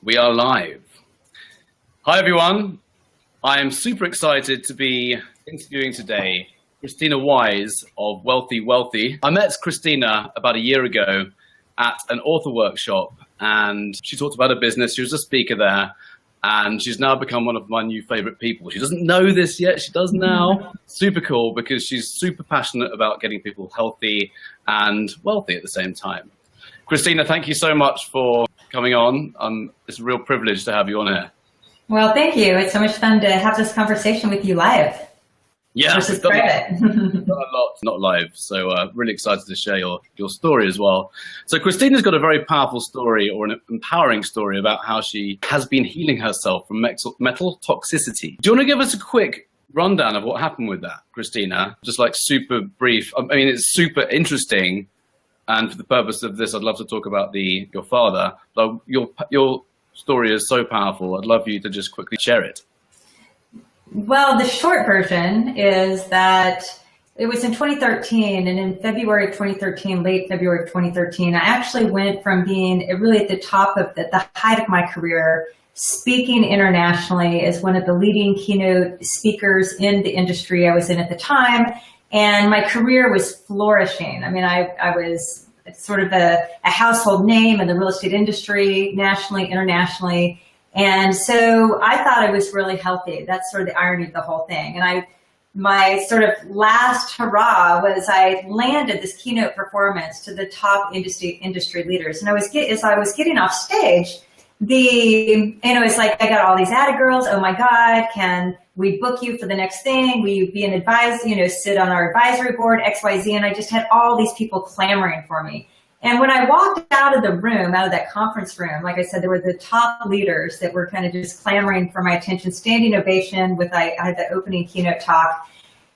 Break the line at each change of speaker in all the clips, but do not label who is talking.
We are live. Hi, everyone. I am super excited to be interviewing today Krisstina Wise of Wealthy Wellthy. I met Krisstina about a year ago at an author workshop, and she talked about her business. She was a speaker there, and she's now become one of my new favorite people. She doesn't know this yet. She does now. Super cool, because she's super passionate about getting people healthy and wealthy at the same time. Krisstina, thank you so much for coming on. It's a real privilege to have you on here.
Well, thank you. It's so much fun to have this conversation with you live.
Yeah,
versus private.
Done a lot, not live. So really excited to share your story as well. So Kristina's got a very powerful story, or an empowering story, about how she has been healing herself from metal toxicity. Do you want to give us a quick rundown of what happened with that, Krisstina? Just like super brief. I mean, it's super interesting. And for the purpose of this, I'd love to talk about your father. But your story is so powerful. I'd love you to just quickly share it.
Well, the short version is that it was in 2013, and in February of 2013, late February of 2013, I actually went from being really at the top of the height of my career, speaking internationally as one of the leading keynote speakers in the industry I was in at the time. And my career was flourishing. I mean, I was sort of a household name in the real estate industry, nationally, internationally. And so I thought I was really healthy. That's sort of the irony of the whole thing. And my sort of last hurrah was I landed this keynote performance to the top industry leaders. And as I was getting off stage, it's like, I got all these added girls. Oh my God, can we book you for the next thing? Will you be an advisor, sit on our advisory board, XYZ? And I just had all these people clamoring for me. And when I walked out of the room, out of that conference room, like I said, there were the top leaders that were kind of just clamoring for my attention, standing ovation I had the opening keynote talk.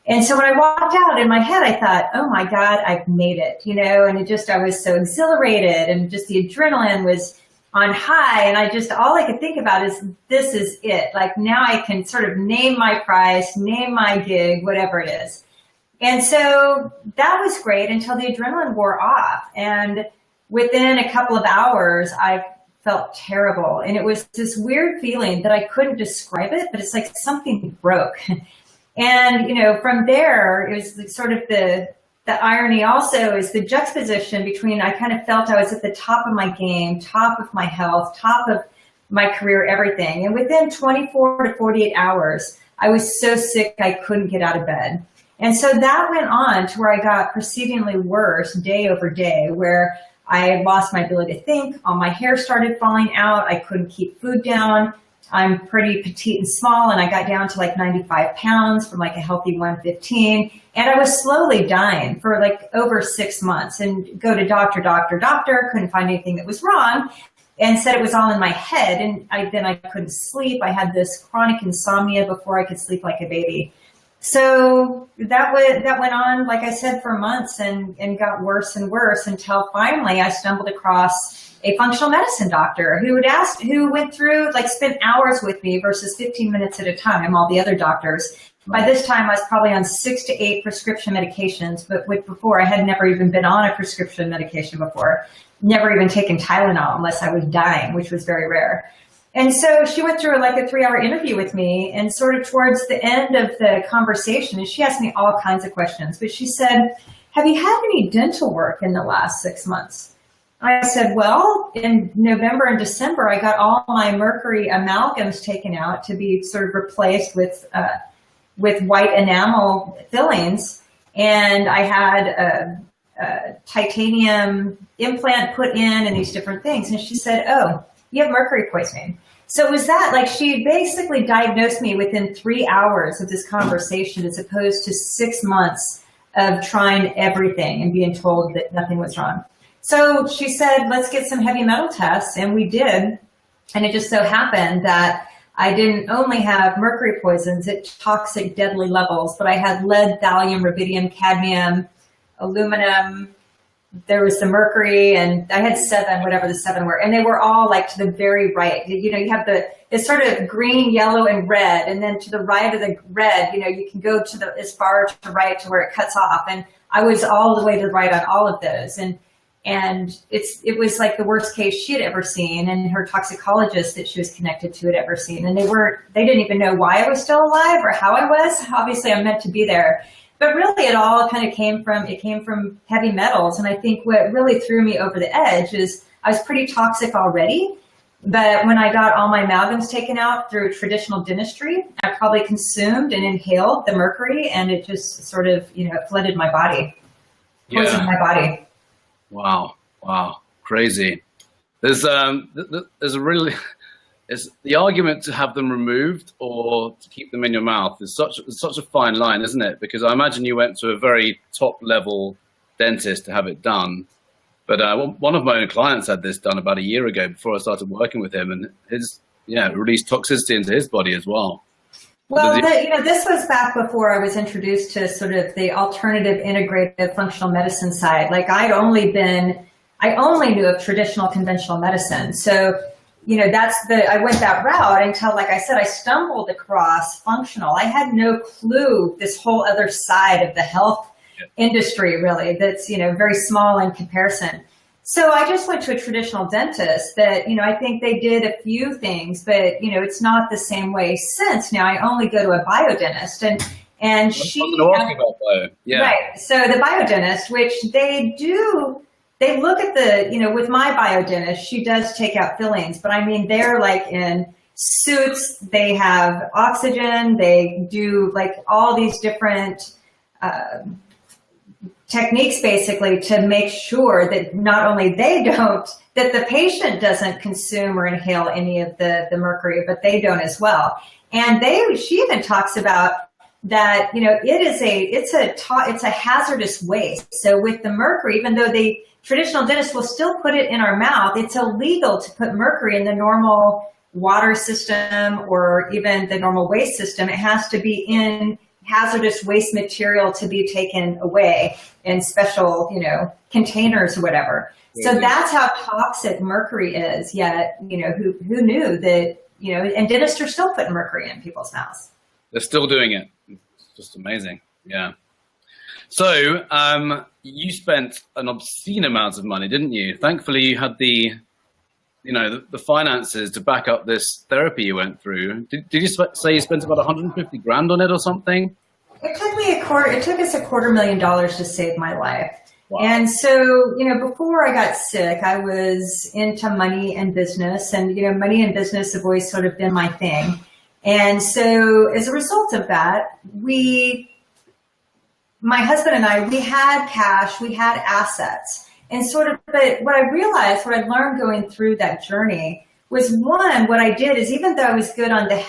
And so when I walked out, in my head, I thought, oh my God, I've made it, and I was so exhilarated, and just the adrenaline was on high. And all I could think about is, this is it. Like, now I can sort of name my price, name my gig, whatever it is. And so that was great until the adrenaline wore off. And within a couple of hours, I felt terrible. And it was this weird feeling that I couldn't describe it, but it's like something broke. And, from there, it was sort of the irony also is the juxtaposition between, I kind of felt I was at the top of my game, top of my health, top of my career, everything. And within 24 to 48 hours, I was so sick I couldn't get out of bed. And so that went on to where I got proceedingly worse day over day, where I lost my ability to think, all my hair started falling out, I couldn't keep food down. I'm pretty petite and small, and I got down to like 95 pounds from like a healthy 115. And I was slowly dying for like over 6 months, and go to doctor, couldn't find anything that was wrong, and said it was all in my head. And then I couldn't sleep. I had this chronic insomnia before I could sleep like a baby. So that went on, like I said, for months, and got worse and worse, until finally I stumbled across a functional medicine doctor who went through, spent hours with me versus 15 minutes at a time, all the other doctors. By this time, I was probably on 6 to 8 prescription medications, but before, I had never even been on a prescription medication before, never even taken Tylenol unless I was dying, which was very rare. And so she went through like a 3-hour interview with me, and sort of towards the end of the conversation, and she asked me all kinds of questions, but she said, have you had any dental work in the last 6 months? I said, well, in November and December, I got all my mercury amalgams taken out to be sort of replaced with white enamel fillings. And I had a titanium implant put in and these different things. And she said, oh, you have mercury poisoning. So it was that, she basically diagnosed me within 3 hours of this conversation, as opposed to 6 months of trying everything and being told that nothing was wrong. So she said, let's get some heavy metal tests, and we did. And it just so happened that I didn't only have mercury poisons at toxic, deadly levels, but I had lead, thallium, rubidium, cadmium, aluminum. There was the mercury, and I had 7, whatever the 7 were, and they were all to the very right. You have it's sort of green, yellow, and red, and then to the right of the red, you can go as far to the right to where it cuts off. And I was all the way to the right on all of those. And it was like the worst case she had ever seen, and her toxicologist that she was connected to had ever seen. And they didn't even know why I was still alive or how I was. Obviously I'm meant to be there. But really it all kind of came from heavy metals. And I think what really threw me over the edge is I was pretty toxic already. But when I got all my amalgams taken out through traditional dentistry, I probably consumed and inhaled the mercury, and it just sort of, flooded my body, poisoned my body.
Wow. Crazy. There's a really, it's the argument to have them removed or to keep them in your mouth is such a fine line, isn't it? Because I imagine you went to a very top level dentist to have it done. But one of my own clients had this done about a year ago before I started working with him, and released toxicity into his body as well.
Well, this was back before I was introduced to sort of the alternative integrative functional medicine side. Like I only knew of traditional conventional medicine. So, I went that route until, like I said, I stumbled across functional. I had no clue this whole other side of the health industry, really, that's, very small in comparison. So I just went to a traditional dentist that, I think they did a few things, but, it's not the same way since. Now I only go to a biodentist, and she, right. So the biodentist, which they look at with my biodentist, she does take out fillings, but I mean, they're like in suits, they have oxygen, they do like all these different, techniques basically to make sure that not only that the patient doesn't consume or inhale any of the mercury, but they don't as well. And she even talks about that, it's a hazardous waste. So with the mercury, even though the traditional dentist will still put it in our mouth, it's illegal to put mercury in the normal water system or even the normal waste system. It has to be in hazardous waste material to be taken away in special, containers or whatever. So that's how toxic mercury is. Yet, who knew that, and dentists are still putting mercury in people's mouths.
They're still doing it. It's just amazing. Yeah. So you spent an obscene amount of money, didn't you? Thankfully, you had the finances to back up this therapy you went through. Did you say you spent about 150 grand on it or something?
It took us $250,000 to save my life. Wow. And so, before I got sick, I was into money and business, and, money and business have always sort of been my thing. And so as a result of that, my husband and I, we had cash, we had assets. And but what I learned going through that journey was, one, what I did is, even though I was good on the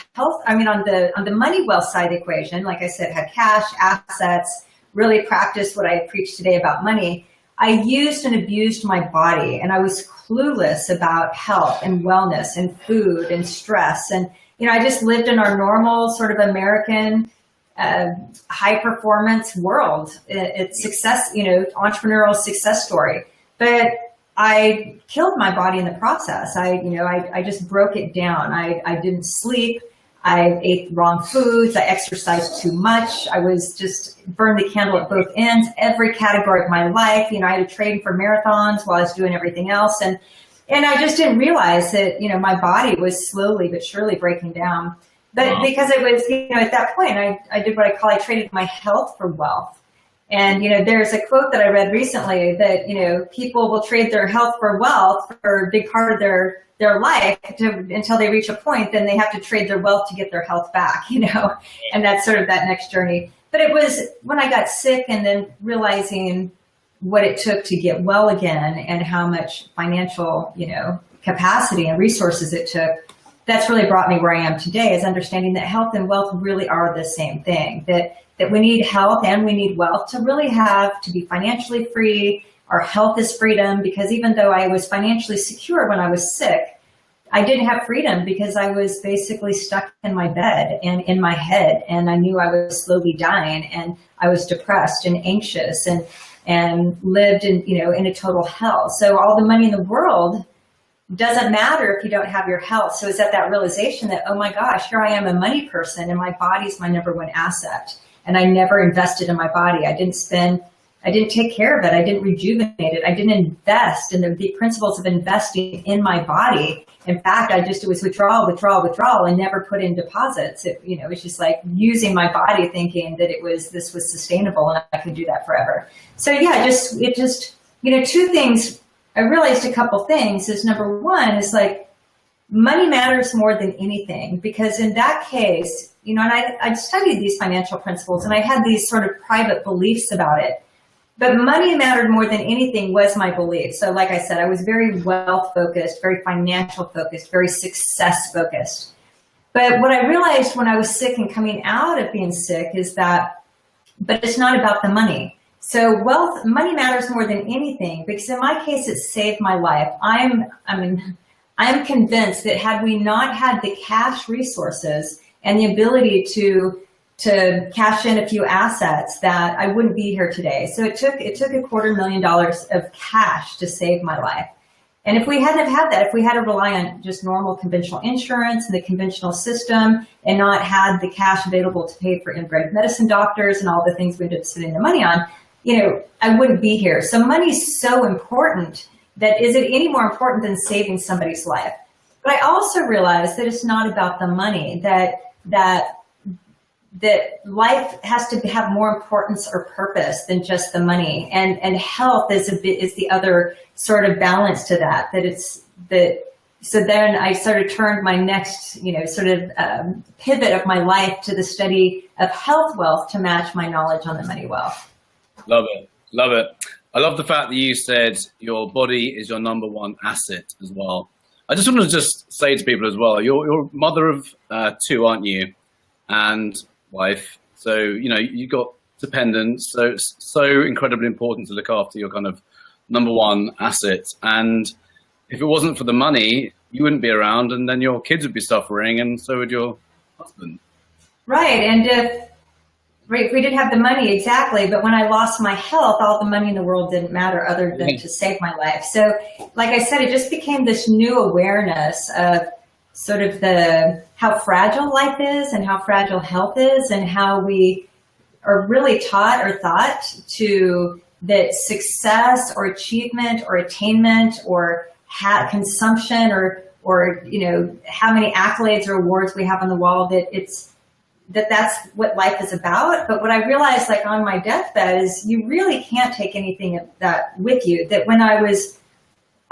on the money wealth side equation, like I said, had cash, assets, really practiced what I preach today about money, I used and abused my body, and I was clueless about health and wellness and food and stress. And, I just lived in our normal sort of American high performance world. It's success, entrepreneurial success story. But I killed my body in the process. I just broke it down. I didn't sleep. I ate wrong foods. I exercised too much. I was just burned the candle at both ends, every category of my life. I had to train for marathons while I was doing everything else. And I just didn't realize that, my body was slowly but surely breaking down. But because it was, at that point, I did what I traded my health for wealth. And, there's a quote that I read recently that, people will trade their health for wealth for a big part of their life until they reach a point, then they have to trade their wealth to get their health back, and that's sort of that next journey. But it was when I got sick and then realizing what it took to get well again and how much financial, capacity and resources it took, that's really brought me where I am today, is understanding that health and wealth really are the same thing, that we need health and we need wealth to really to be financially free. Our health is freedom, because even though I was financially secure when I was sick, I didn't have freedom because I was basically stuck in my bed and in my head, and I knew I was slowly dying, and I was depressed and anxious and lived in a total hell. So all the money in the world doesn't matter if you don't have your health. So it's at that realization that, oh my gosh, here I am, a money person, and my body's my number one asset. And I never invested in my body. I didn't spend I didn't take care of it. I didn't rejuvenate it. I didn't invest in the principles of investing in my body. In fact, it was withdrawal, and never put in deposits. It was just like using my body, thinking that this was sustainable and I could do that forever. So yeah, two things. I realized a couple things is, number one is like, money matters more than anything, because in that case, and I studied these financial principles and I had these sort of private beliefs about it. But money mattered more than anything was my belief. So like I said, I was very wealth focused, very financial focused, very success focused. But what I realized when I was sick and coming out of being sick is that, but it's not about the money. So money matters more than anything, because in my case, it saved my life. I am convinced that had we not had the cash resources and the ability to cash in a few assets, that I wouldn't be here today. So it took $250,000 of cash to save my life. And if we hadn't have had that, if we had to rely on just normal conventional insurance and the conventional system and not had the cash available to pay for integrative medicine doctors and all the things we ended up spending the money on, I wouldn't be here. So money's so important that is it any more important than saving somebody's life? But I also realized that it's not about the money, that life has to have more importance or purpose than just the money, and health is the other sort of balance to that. So then I sort of turned my next pivot of my life to the study of health wealth to match my knowledge on the money wealth.
Love it. I love the fact that you said your body is your number one asset as well. I just want to say to people as well, you're mother of two, aren't you? And wife. So, you got dependents. So it's so incredibly important to look after your kind of number one asset. And if it wasn't for the money, you wouldn't be around, and then your kids would be suffering, and so would your husband.
Right. And if we didn't have the money, exactly. But when I lost my health, all the money in the world didn't matter other than to save my life. So like I said, it just became this new awareness of sort of how fragile life is and how fragile health is, and how we are really taught or thought that success or achievement or attainment or consumption or how many accolades or awards we have on the wall, that's what life is about. But what I realized, like on my deathbed, is you really can't take anything of that with you. That when I would have,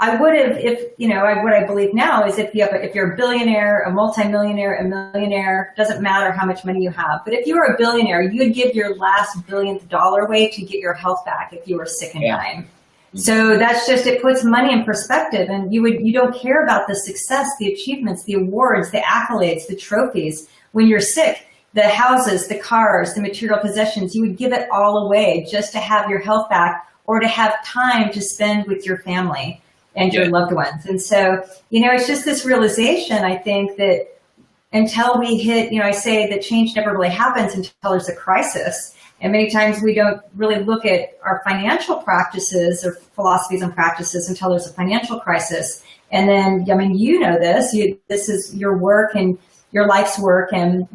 what I believe now is if you're a billionaire, a multimillionaire, a millionaire, doesn't matter how much money you have. But if you were a billionaire, you would give your last billionth dollar away to get your health back if you were sick and dying. So that's just, it puts money in perspective, and you don't care about the success, the achievements, the awards, the accolades, the trophies. When you're sick, the houses, the cars, the material possessions, you would give it all away just to have your health back or to have time to spend with your family and your loved ones. And so, it's just this realization, I think, that until we hit, I say that change never really happens until there's a crisis. And many times we don't really look at our financial practices or philosophies and practices until there's a financial crisis. And then, this is your work and your life's work, and,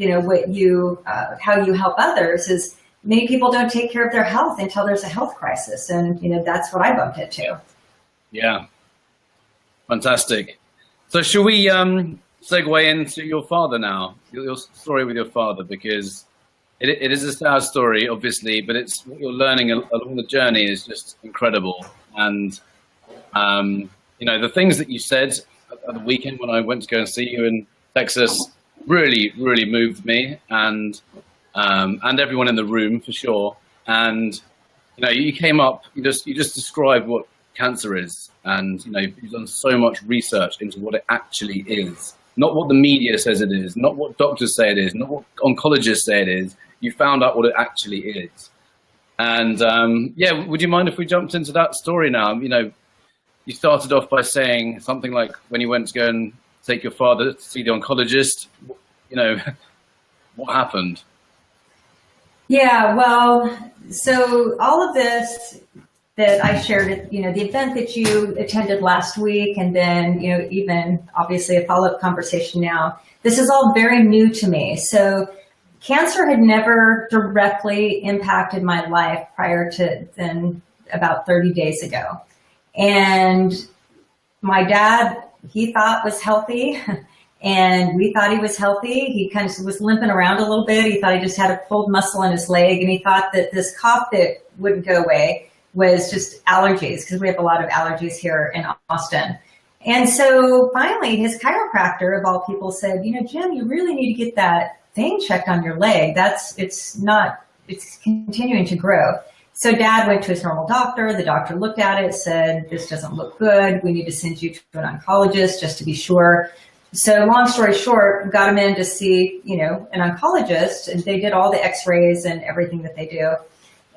how you help others is many people don't take care of their health until there's a health crisis. And, that's what I bumped into. Yeah.
Fantastic. So should we segue into your father now, your story with your father, because it is a sad story, obviously, but it's what you're learning along the journey is just incredible. And, the things that you said at the weekend when I went to go and see you in Texas really, really moved me and everyone in the room for sure. And, you came up, you just described what cancer is, and you've done so much research into what it actually is, not what the media says it is, not what doctors say it is, not what oncologists say it is. You found out what it actually is. And would you mind if we jumped into that story now? You started off by saying something like when you went to go and take your father to see the oncologist, what happened?
Yeah, well, so all of this that I shared, the event that you attended last week, and then, even obviously a follow-up conversation now, this is all very new to me. So cancer had never directly impacted my life prior to then, about 30 days ago. And my dad, he thought was healthy, and we thought he was healthy. He kind of was limping around a little bit. He thought he just had a pulled muscle in his leg, and he thought that this cough that wouldn't go away was just allergies, because we have a lot of allergies here in Austin. And so finally, his chiropractor, of all people, said, you know, Jim, you really need to get that thing checked on your leg. It's continuing to grow. So Dad went to his normal doctor. The doctor looked at it, said, this doesn't look good. We need to send you to an oncologist just to be sure. So long story short, got him in to see, you know, an oncologist, and they did all the x-rays and everything that they do.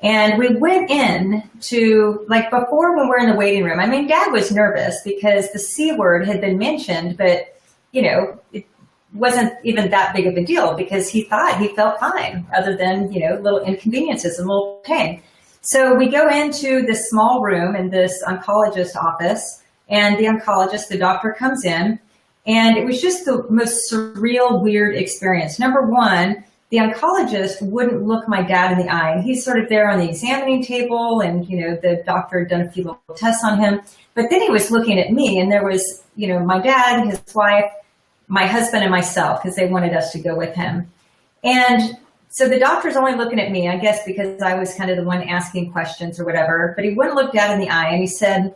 And we went in to, like, before, when we're in the waiting room, I mean, Dad was nervous because the C word had been mentioned, but, you know, it wasn't even that big of a deal because he thought he felt fine, other than, you know, little inconveniences and little pain. So we go into this small room in this oncologist office, and the oncologist, the doctor, comes in, and it was just the most surreal, weird experience. Number one, the oncologist wouldn't look my dad in the eye. And he's sort of there on the examining table, and, you know, the doctor had done a few little tests on him. But then he was looking at me, and there was, you know, my dad, his wife, my husband, and myself, because they wanted us to go with him. And so the doctor's only looking at me, I guess, because I was kind of the one asking questions or whatever. But he wouldn't look Dad in the eye, and he said,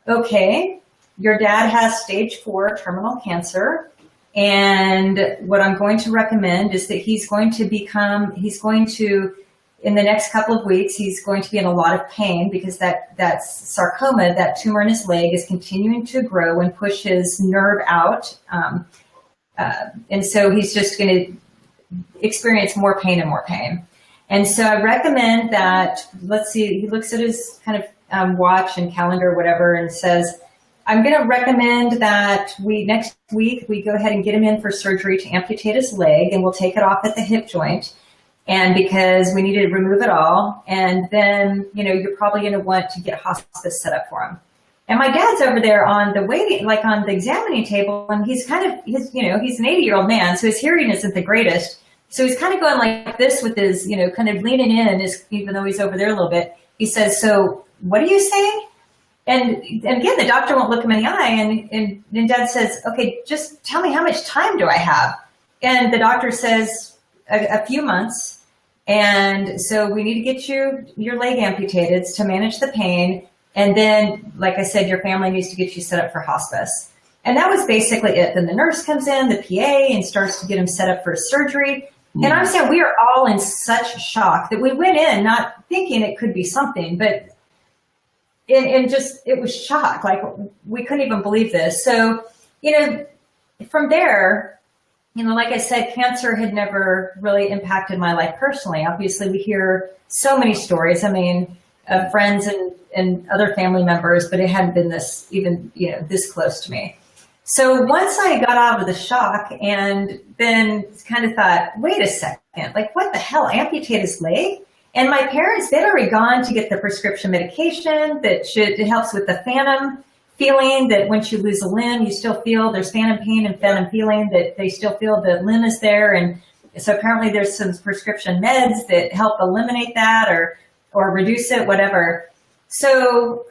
okay, your dad has stage 4 terminal cancer. And what I'm going to recommend is that he's going to, in the next couple of weeks, he's going to be in a lot of pain because that sarcoma, that tumor in his leg, is continuing to grow and push his nerve out. And so he's just going to experience more pain and more pain. And so I recommend that, let's see, he looks at his kind of watch and calendar or whatever and says, I'm going to recommend that next week we go ahead and get him in for surgery to amputate his leg, and we'll take it off at the hip joint. And because we need to remove it all, and then, you know, you're probably going to want to get hospice set up for him. And my dad's over there on the waiting, like on the examining table, and he's kind of, he's an 80-year-old man, so his hearing isn't the greatest. So he's kind of going like this with his, you know, kind of leaning in, even though he's over there a little bit. He says, so what are you saying? And again, the doctor won't look him in the eye, and Dad says, okay, just tell me, how much time do I have? And the doctor says, a few months. And so we need to get your leg amputated to manage the pain. And then, like I said, your family needs to get you set up for hospice. And that was basically it. Then the nurse comes in, the PA, and starts to get him set up for surgery. And I'm saying we are all in such shock that we went in not thinking it could be something, but it was shock. Like, we couldn't even believe this. So, you know, from there, you know, like I said, cancer had never really impacted my life personally. Obviously, we hear so many stories, I mean, of friends and other family members, but it hadn't been this, even, you know, this close to me. So once I got out of the shock and then kind of thought, wait a second, like, what the hell, amputate his leg? And my parents, they'd already gone to get the prescription medication it helps with the phantom feeling, that once you lose a limb, you still feel there's phantom pain and phantom feeling, that they still feel the limb is there. And so apparently there's some prescription meds that help eliminate that or reduce it, whatever. So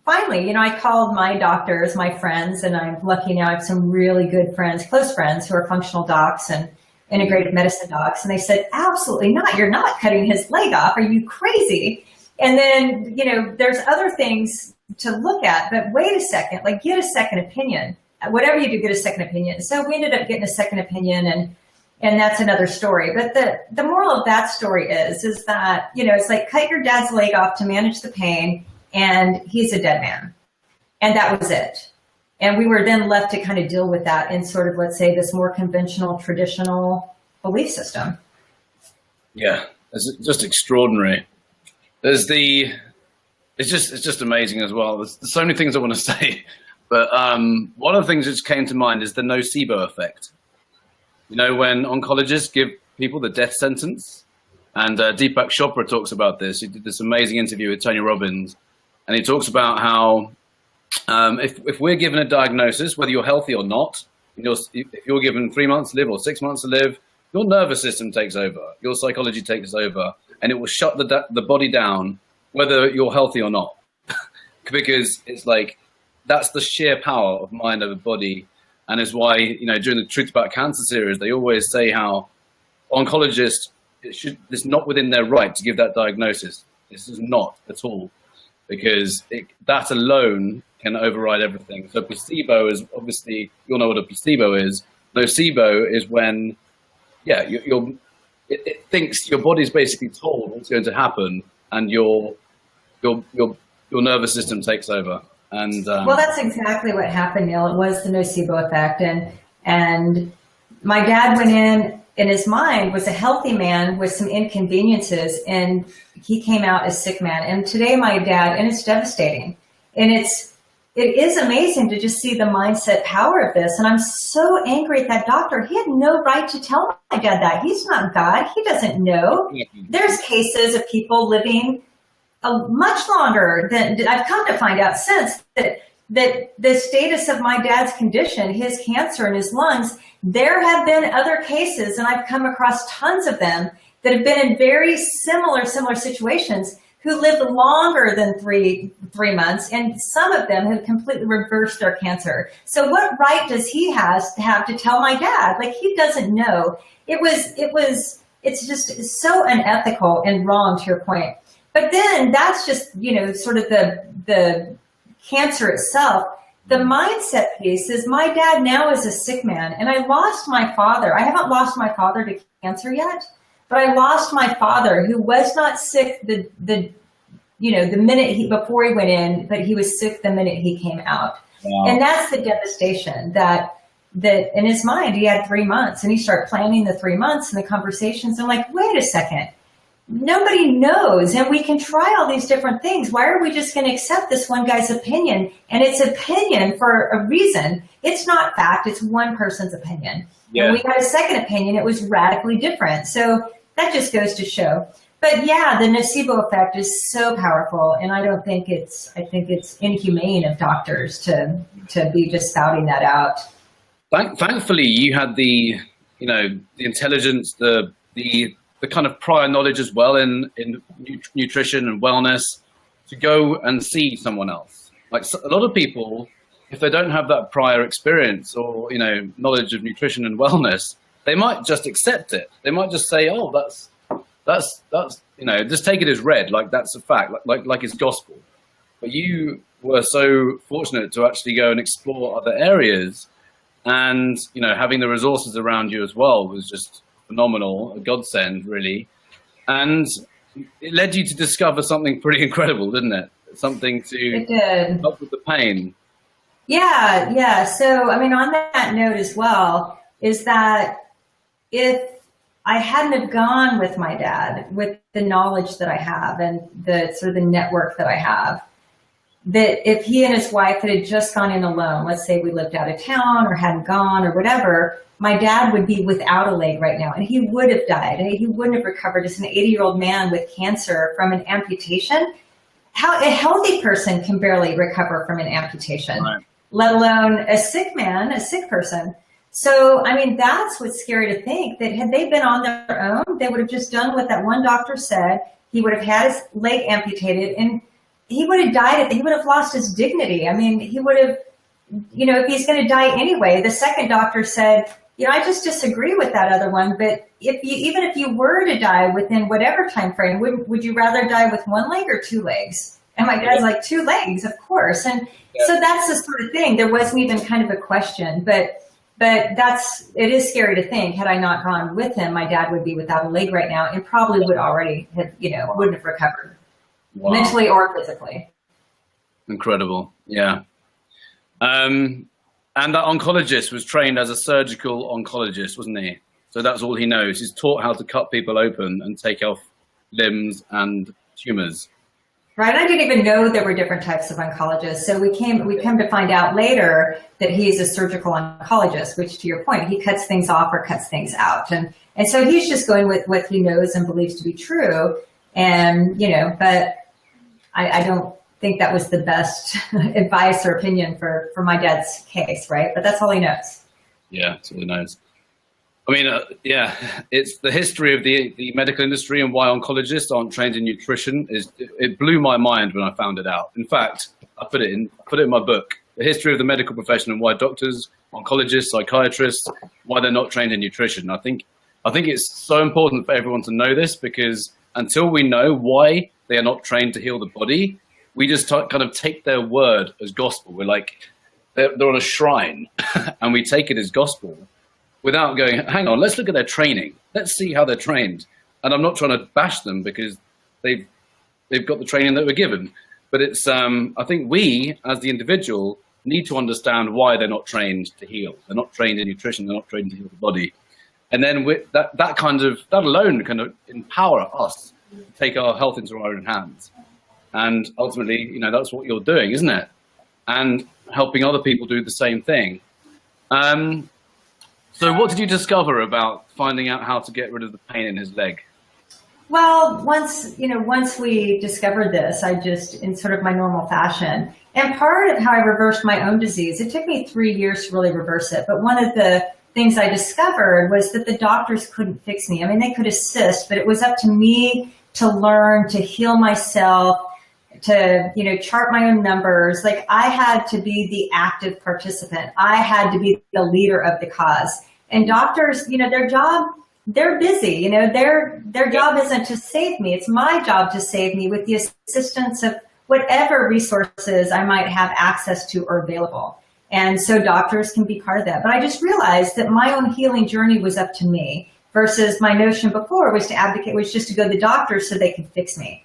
finally, you know, I called my doctors, my friends, and I'm lucky now I have some really good friends, close friends, who are functional docs and integrated medicine docs. And they said, absolutely not. You're not cutting his leg off. Are you crazy? And then, you know, there's other things to look at, but wait a second, like, get a second opinion. Whatever you do, get a second opinion. So we ended up getting a second opinion, and that's another story. But the moral of that story is that, you know, it's like, cut your dad's leg off to manage the pain, and he's a dead man. And that was it. And we were then left to kind of deal with that in sort of, let's say, this more conventional, traditional belief system.
Yeah, it's just extraordinary. It's just amazing as well. There's so many things I want to say, but one of the things that just came to mind is the nocebo effect. You know, when oncologists give people the death sentence, and Deepak Chopra talks about this. He did this amazing interview with Tony Robbins, and he talks about how if we're given a diagnosis, whether you're healthy or not, if you're given 3 months to live or 6 months to live, your nervous system takes over, your psychology takes over, and it will shut the body down, whether you're healthy or not. Because it's like, that's the sheer power of mind over body. And is why, during the Truth About Cancer series, they always say how oncologists, it's not within their right to give that diagnosis. This is not at all, because that alone can override everything. So placebo is obviously, you'll know what a placebo is. Nocebo is when, it thinks your body's basically told what's going to happen, and your nervous system takes over. And
well, that's exactly what happened, Neil. It was the nocebo effect, and my dad went in his mind was a healthy man with some inconveniences, and he came out a sick man. And today my dad, and it's devastating, and it is amazing to just see the mindset power of this. And I'm so angry at that doctor. He had no right to tell my dad that. He's not God. He doesn't know. There's cases of people living much longer than I've come to find out since that the status of my dad's condition, his cancer in his lungs, there have been other cases, and I've come across tons of them that have been in very similar situations, who lived longer than three months, and some of them have completely reversed their cancer. So what right does he have to tell my dad? Like, he doesn't know. It's just so unethical and wrong, to your point. But then that's just, sort of the cancer itself. The mindset piece is, my dad now is a sick man, and I lost my father. I haven't lost my father to cancer yet, but I lost my father, who was not sick the minute before he went in, but he was sick the minute he came out. Wow. And that's the devastation that in his mind, he had 3 months, and he started planning the 3 months and the conversations. I'm like, wait a second. Nobody knows, and we can try all these different things. Why are we just going to accept this one guy's opinion? And it's opinion for a reason. It's not fact. It's one person's opinion. Yeah. And we got a second opinion. It was radically different. So that just goes to show. But yeah, the nocebo effect is so powerful, and I think it's inhumane of doctors to be just spouting that out.
Thankfully, you had the intelligence, the kind of prior knowledge as well in nutrition and wellness to go and see someone else. Like, a lot of people, if they don't have that prior experience or knowledge of nutrition and wellness, they might just accept it. They might just say, "Oh, that's just take it as read, like that's a fact, like it's gospel." But you were so fortunate to actually go and explore other areas, and having the resources around you as well was just phenomenal, a godsend, really. And it led you to discover something pretty incredible, didn't it? Something to help with the pain. Yeah. So, on that note as well, is that if I hadn't have gone with my dad, with the knowledge that I have and the sort of the network that I have, that if he and his wife had just gone in alone, let's say we lived out of town or hadn't gone or whatever, my dad would be without a leg right now, and he would have died. He wouldn't have recovered as an 80-year-old man with cancer from an amputation. How a healthy person can barely recover from an amputation, right, let alone a sick man, a sick person. So, that's what's scary to think, that had they been on their own, they would have just done what that one doctor said. He would have had his leg amputated, and he would have died. He would have lost his dignity. He would have, if he's going to die anyway. The second doctor said, I just disagree with that other one, but even if you were to die within whatever time frame, would you rather die with one leg or 2 legs? And my dad's like, 2 legs, of course. And so that's the sort of thing. There wasn't even kind of a question, but it is scary to think, had I not gone with him, my dad would be without a leg right now and probably would already have, wouldn't have recovered. Wow. Mentally or physically. Incredible. Yeah. And that oncologist was trained as a surgical oncologist, wasn't he? So that's all he knows. He's taught how to cut people open and take off limbs and tumors.
Right. I didn't even know there were different types of oncologists. So we come to find out later that he's a surgical oncologist, which, to your point, he cuts things off or cuts things out. And so he's just going with what he knows and believes to be true. And, but I don't think that was the best advice or opinion for my dad's case, right? But that's all he knows.
Yeah, that's all he knows. I mean, yeah, it's the history of the medical industry and why oncologists aren't trained in nutrition. It blew my mind when I found it out. In fact, I put it in my book, The History of the Medical Profession and Why Doctors, Oncologists, Psychiatrists, Why They're Not Trained in Nutrition. I think it's so important for everyone to know this, because until we know why they are not trained to heal the body, we just kind of take their word as gospel. We're like, they're on a shrine and we take it as gospel without going, hang on, let's look at their training. Let's see how they're trained. And I'm not trying to bash them because they've got the training that we're given. But it's, I think we, as the individual, need to understand why they're not trained to heal. They're not trained in nutrition. They're not trained to heal the body. And then with that alone kind of empower us to take our health into our own hands. And ultimately, that's what you're doing, isn't it? And helping other people do the same thing. So what did you discover about finding out how to get rid of the pain in his leg?
Well, once we discovered this, I just, in sort of my normal fashion, and part of how I reversed my own disease, it took me 3 years to really reverse it. But one of the things I discovered was that the doctors couldn't fix me. I mean, they could assist, but it was up to me to learn, to heal myself, to, chart my own numbers. Like, I had to be the active participant. I had to be the leader of the cause. And doctors, their job, they're busy, their job isn't to save me. It's my job to save me with the assistance of whatever resources I might have access to or available. And so doctors can be part of that. But I just realized that my own healing journey was up to me, versus my notion before was to advocate, was just to go to the doctor so they could fix me.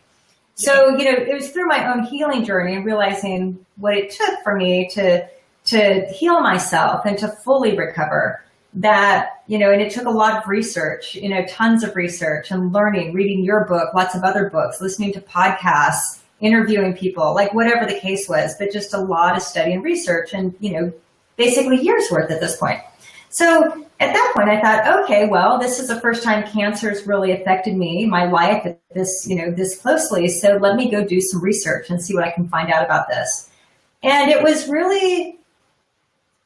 So, it was through my own healing journey and realizing what it took for me to heal myself and to fully recover that, and it took a lot of research, tons of research and learning, reading your book, lots of other books, listening to podcasts, interviewing people, like whatever the case was, but just a lot of study and research and, basically years worth at this point. So at that point I thought, okay, well, this is the first time cancer's really affected me, my life, this closely. So let me go do some research and see what I can find out about this. And it was really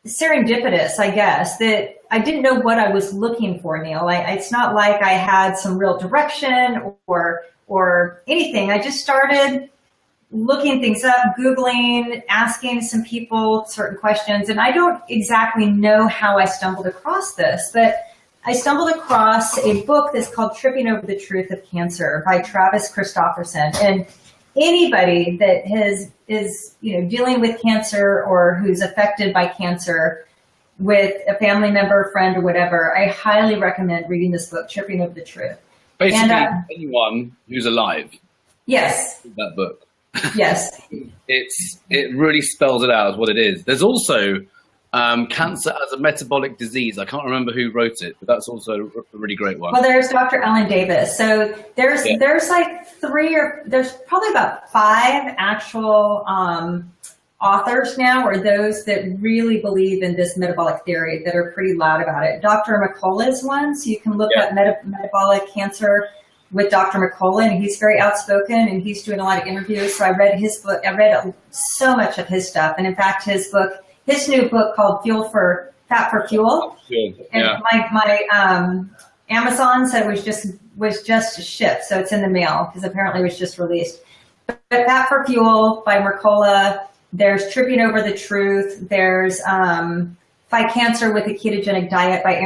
serendipitous, I guess, that I didn't know what I was looking for, Neil. It's not like I had some real direction or anything. I just started looking things up, Googling, asking some people certain questions. And I don't exactly know how I stumbled across this, but I stumbled across a book that's called Tripping Over the Truth of Cancer by Travis Christofferson. And anybody that is dealing with cancer or who's affected by cancer with a family member, friend, or whatever, I highly recommend reading this book, Tripping Over the Truth.
Basically, anyone who's alive.
Yes.
That book.
Yes.
It really spells it out as what it is. There's also Cancer as a Metabolic Disease. I can't remember who wrote it, but that's also a really great one.
Well, there's Dr. Ellen Davis. So there's like there's probably about 5 actual authors now, or those that really believe in this metabolic theory that are pretty loud about it. Dr. McCullough is one, so you can look up metabolic cancer with Dr. McCullough, and he's very outspoken and he's doing a lot of interviews. So I read his book. I read so much of his stuff. And in fact, his new book called Fat for Fuel. And my Amazon said it was just shipped. So it's in the mail because apparently it was just released. But Fat for Fuel by McCullough. There's Tripping Over the Truth. There's Fight Cancer with a Ketogenic Diet by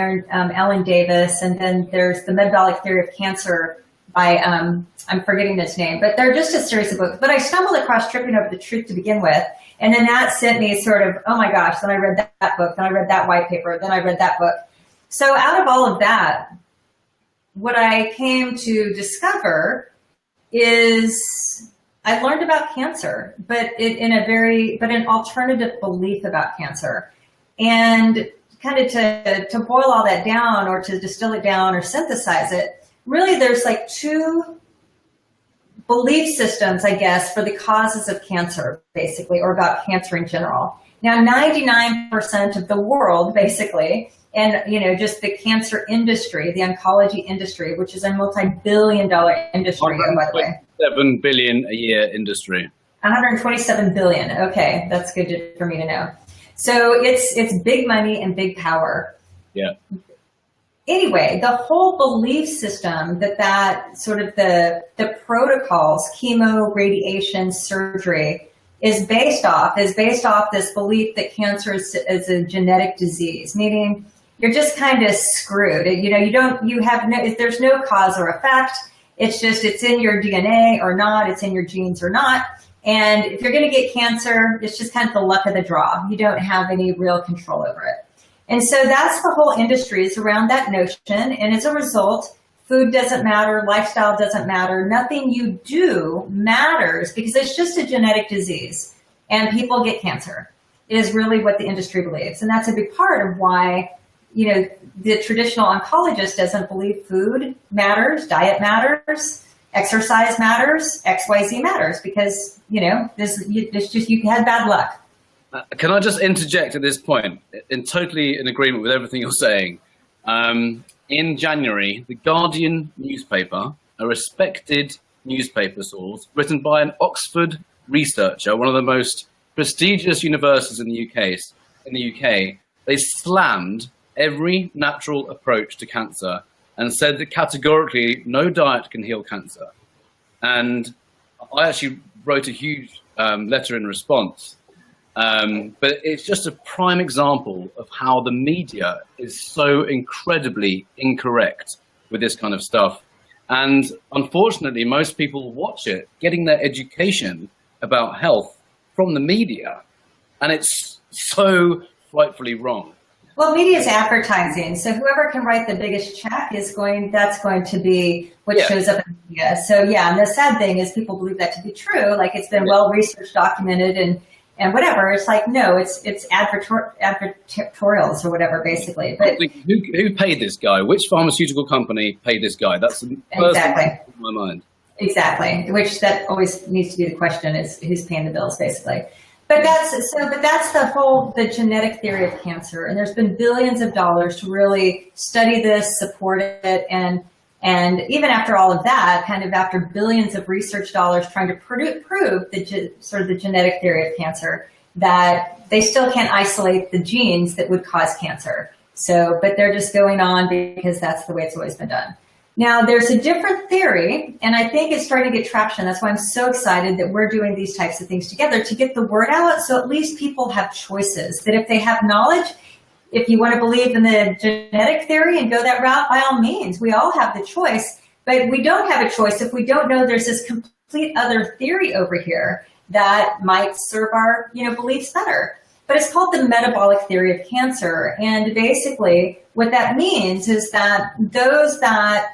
Ellen Davis. And then there's The Metabolic Theory of Cancer by, I'm forgetting his name, but they're just a series of books. But I stumbled across Tripping Over the Truth to begin with. And then that sent me sort of, oh my gosh, then I read that book, then I read that white paper, then I read that book. So out of all of that, what I came to discover is I learned about cancer, but an alternative belief about cancer. And kind of to boil all that down or to distill it down or synthesize it, really there's like 2 belief systems, I guess, for the causes of cancer, basically, or about cancer in general. Now, 99% of the world, basically, and just the cancer industry, the oncology industry, which is a multi-billion-dollar industry, by the way.
7 billion a year industry.
127 billion. Okay, that's good for me to know. So it's big money and big power.
Yeah.
anyway, the whole belief system that sort of the protocols, chemo, radiation, surgery, is based off this belief that cancer is a genetic disease, meaning you're just kind of screwed. There's no cause or effect. It's just, it's in your DNA or not, it's in your genes or not. And if you're going to get cancer, it's just kind of the luck of the draw. You don't have any real control over it. And so that's the whole industry, is around that notion. And as a result, food doesn't matter, lifestyle doesn't matter, nothing you do matters, because it's just a genetic disease and people get cancer, is really what the industry believes. And that's a big part of why, the traditional oncologist doesn't believe food matters, diet matters, exercise matters, XYZ matters, because, you had bad luck.
Can I just interject at this point, totally in agreement with everything you're saying? In January, the Guardian newspaper, a respected newspaper source, written by an Oxford researcher, one of the most prestigious universities in the UK, they slammed every natural approach to cancer and said that categorically no diet can heal cancer. And I actually wrote a huge letter in response. But it's just a prime example of how the media is so incredibly incorrect with this kind of stuff. And unfortunately, most people watch it, getting their education about health from the media. And it's so frightfully wrong.
Well, media is advertising. So whoever can write the biggest check that's going to be what shows up in the media. So yeah, and the sad thing is people believe that to be true. Like, it's been well researched, documented, and whatever. It's like, no, it's advertorials or whatever, basically. But
who paid this guy? Which pharmaceutical company paid this guy? That's the first thing in my mind.
Exactly. Which that always needs to be the question, is who's paying the bills, basically. But that's the genetic theory of cancer. And there's been billions of dollars to really study this, support it, and even after all of that, kind of after billions of research dollars trying to prove the genetic theory of cancer, that they still can't isolate the genes that would cause cancer. So, but they're just going on because that's the way it's always been done. Now, there's a different theory, and I think it's starting to get traction. That's why I'm so excited that we're doing these types of things together, to get the word out, so at least people have choices, that if they have knowledge, if you want to believe in the genetic theory and go that route, by all means, we all have the choice. But we don't have a choice if we don't know there's this complete other theory over here that might serve our beliefs better. But it's called the metabolic theory of cancer. And basically what that means is that those that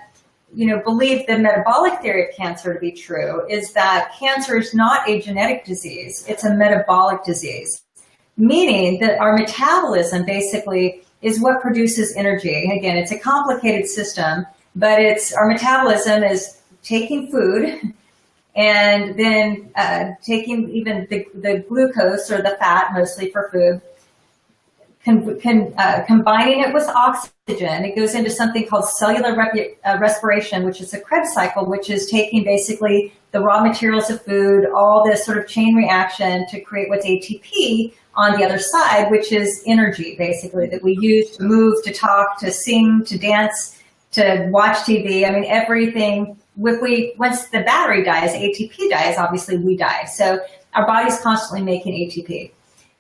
believe the metabolic theory of cancer to be true is that cancer is not a genetic disease, it's a metabolic disease. Meaning that our metabolism basically is what produces energy. Again, it's a complicated system, but our metabolism is taking food and then taking even the glucose, or the fat, mostly for food, combining it with oxygen. It goes into something called cellular respiration, which is a Krebs cycle, which is taking basically the raw materials of food, all this sort of chain reaction to create what's ATP on the other side, which is energy, basically, that we use to move, to talk, to sing, to dance, to watch TV. I mean, everything. Once the battery dies, ATP dies, obviously we die. So our body's constantly making ATP.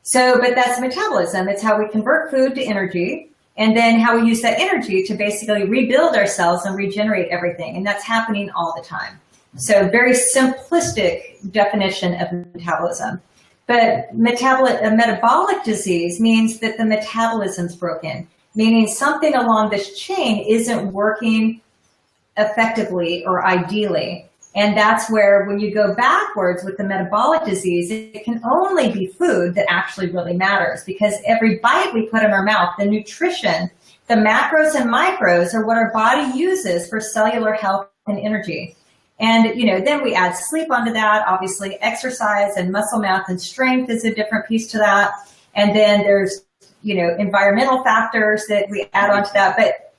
So, but that's metabolism. It's how we convert food to energy, and then how we use that energy to basically rebuild ourselves and regenerate everything. And that's happening all the time. So very simplistic definition of metabolism. But a metabolic disease means that the metabolism's broken, meaning something along this chain isn't working effectively or ideally. And that's where, when you go backwards with the metabolic disease, it can only be food that actually really matters, because every bite we put in our mouth, the nutrition, the macros and micros are what our body uses for cellular health and energy. And, then we add sleep onto that. Obviously, exercise and muscle mass and strength is a different piece to that. And then there's, environmental factors that we add onto that. But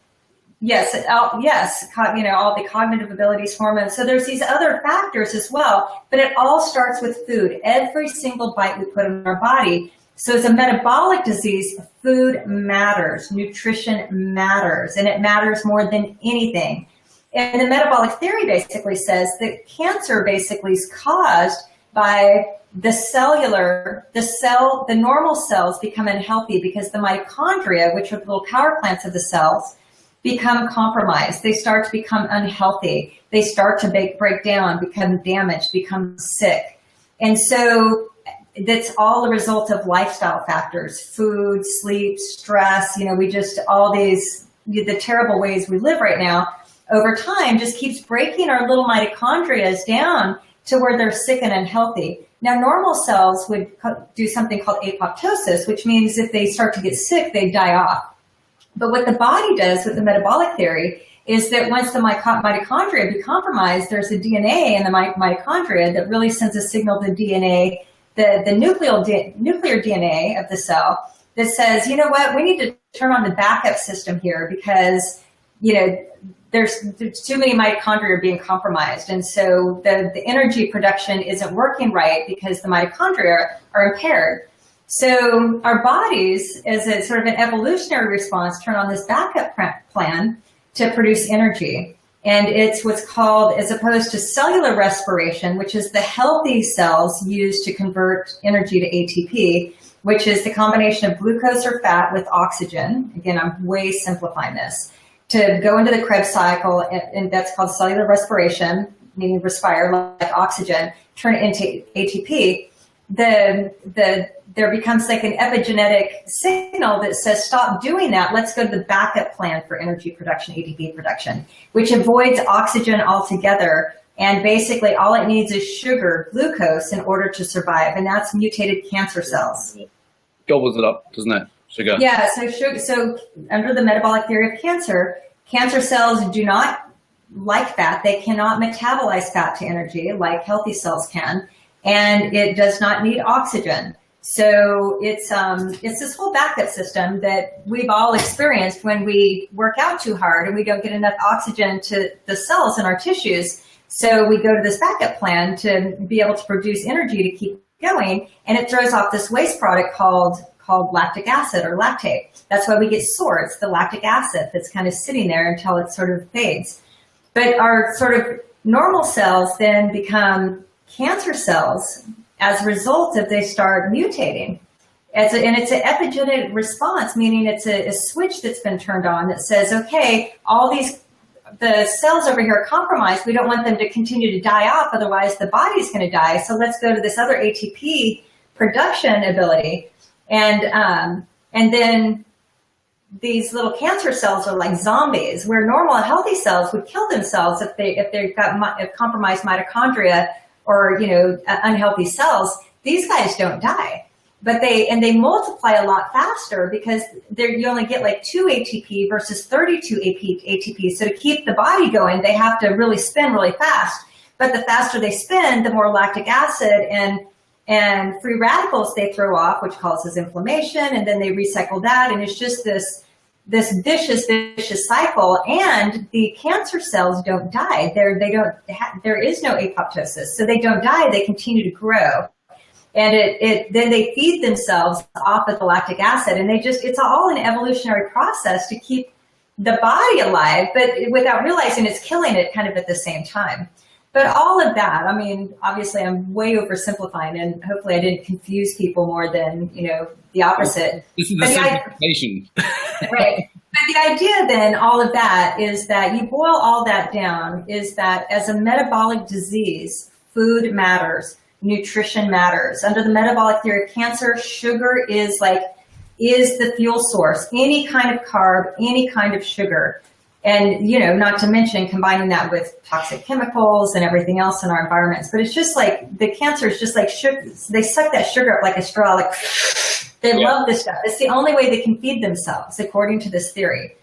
yes, all the cognitive abilities, hormones. So there's these other factors as well, but it all starts with food. Every single bite we put in our body So as a metabolic disease, food matters, nutrition matters, and it matters more than anything. And the metabolic theory basically says that cancer basically is caused by the normal cells become unhealthy because the mitochondria, which are the little power plants of the cells, become compromised. They start to become unhealthy. They start to break down, become damaged, become sick. And so that's all a result of lifestyle factors, food, sleep, stress, the terrible ways we live right now over time just keeps breaking our little mitochondria down to where they're sick and unhealthy. Now, normal cells would do something called apoptosis, which means if they start to get sick, they die off. But what the body does with the metabolic theory is that once the mitochondria be compromised, there's a DNA in the mitochondria that really sends a signal to DNA, the nuclear DNA of the cell, that says, you know what, we need to turn on the backup system here because, there's too many mitochondria being compromised. And so the energy production isn't working right because the mitochondria are impaired. So our bodies, as a sort of an evolutionary response, turn on this backup plan to produce energy. And it's what's called, as opposed to cellular respiration, which is the healthy cells used to convert energy to ATP, which is the combination of glucose or fat with oxygen. Again, I'm way simplifying this. To go into the Krebs cycle, and that's called cellular respiration, meaning respire like oxygen, turn it into ATP, there becomes like an epigenetic signal that says, stop doing that. Let's go to the backup plan for energy production, ATP production, which avoids oxygen altogether. And basically all it needs is sugar, glucose, in order to survive. And that's mutated cancer cells.
Gobbles it up, doesn't it? Sugar. Yeah,
so under the metabolic theory of cancer cells do not like fat. They cannot metabolize fat to energy like healthy cells can. And it does not need oxygen. So it's this whole backup system that we've all experienced when we work out too hard and we don't get enough oxygen to the cells in our tissues. So we go to this backup plan to be able to produce energy to keep going. And it throws off this waste product called lactic acid or lactate. That's why we get sore. It's the lactic acid that's kind of sitting there until it sort of fades. But our sort of normal cells then become cancer cells as a result of they start mutating. And it's an epigenetic response, meaning it's a switch that's been turned on that says, okay, the cells over here are compromised. We don't want them to continue to die off, otherwise the body's going to die. So let's go to this other ATP production ability. And then these little cancer cells are like zombies, where normal healthy cells would kill themselves if they've got compromised mitochondria or unhealthy cells. These guys don't die, but they multiply a lot faster because you only get like 2 ATP versus 32 ATP. So to keep the body going, they have to really spin really fast. But the faster they spin, the more lactic acid and free radicals they throw off, which causes inflammation, and then they recycle that, and it's just this vicious cycle. And the cancer cells don't die. There is no apoptosis, so they don't die. They continue to grow, and then they feed themselves off of the lactic acid, and it's all an evolutionary process to keep the body alive, but without realizing it's killing it kind of at the same time. But all of that, I mean, obviously I'm way oversimplifying, and hopefully I didn't confuse people more than, the opposite.
This is the simplification.
Right. But the idea then, all of that, is that you boil all that down, is that as a metabolic disease, food matters, nutrition matters. Under the metabolic theory of cancer, sugar is the fuel source. Any kind of carb, any kind of sugar. And, not to mention combining that with toxic chemicals and everything else in our environments. But it's just like, the cancer is just like sugar. They suck that sugar up like a straw. Like, they love this stuff. It's the only way they can feed themselves, according to this theory.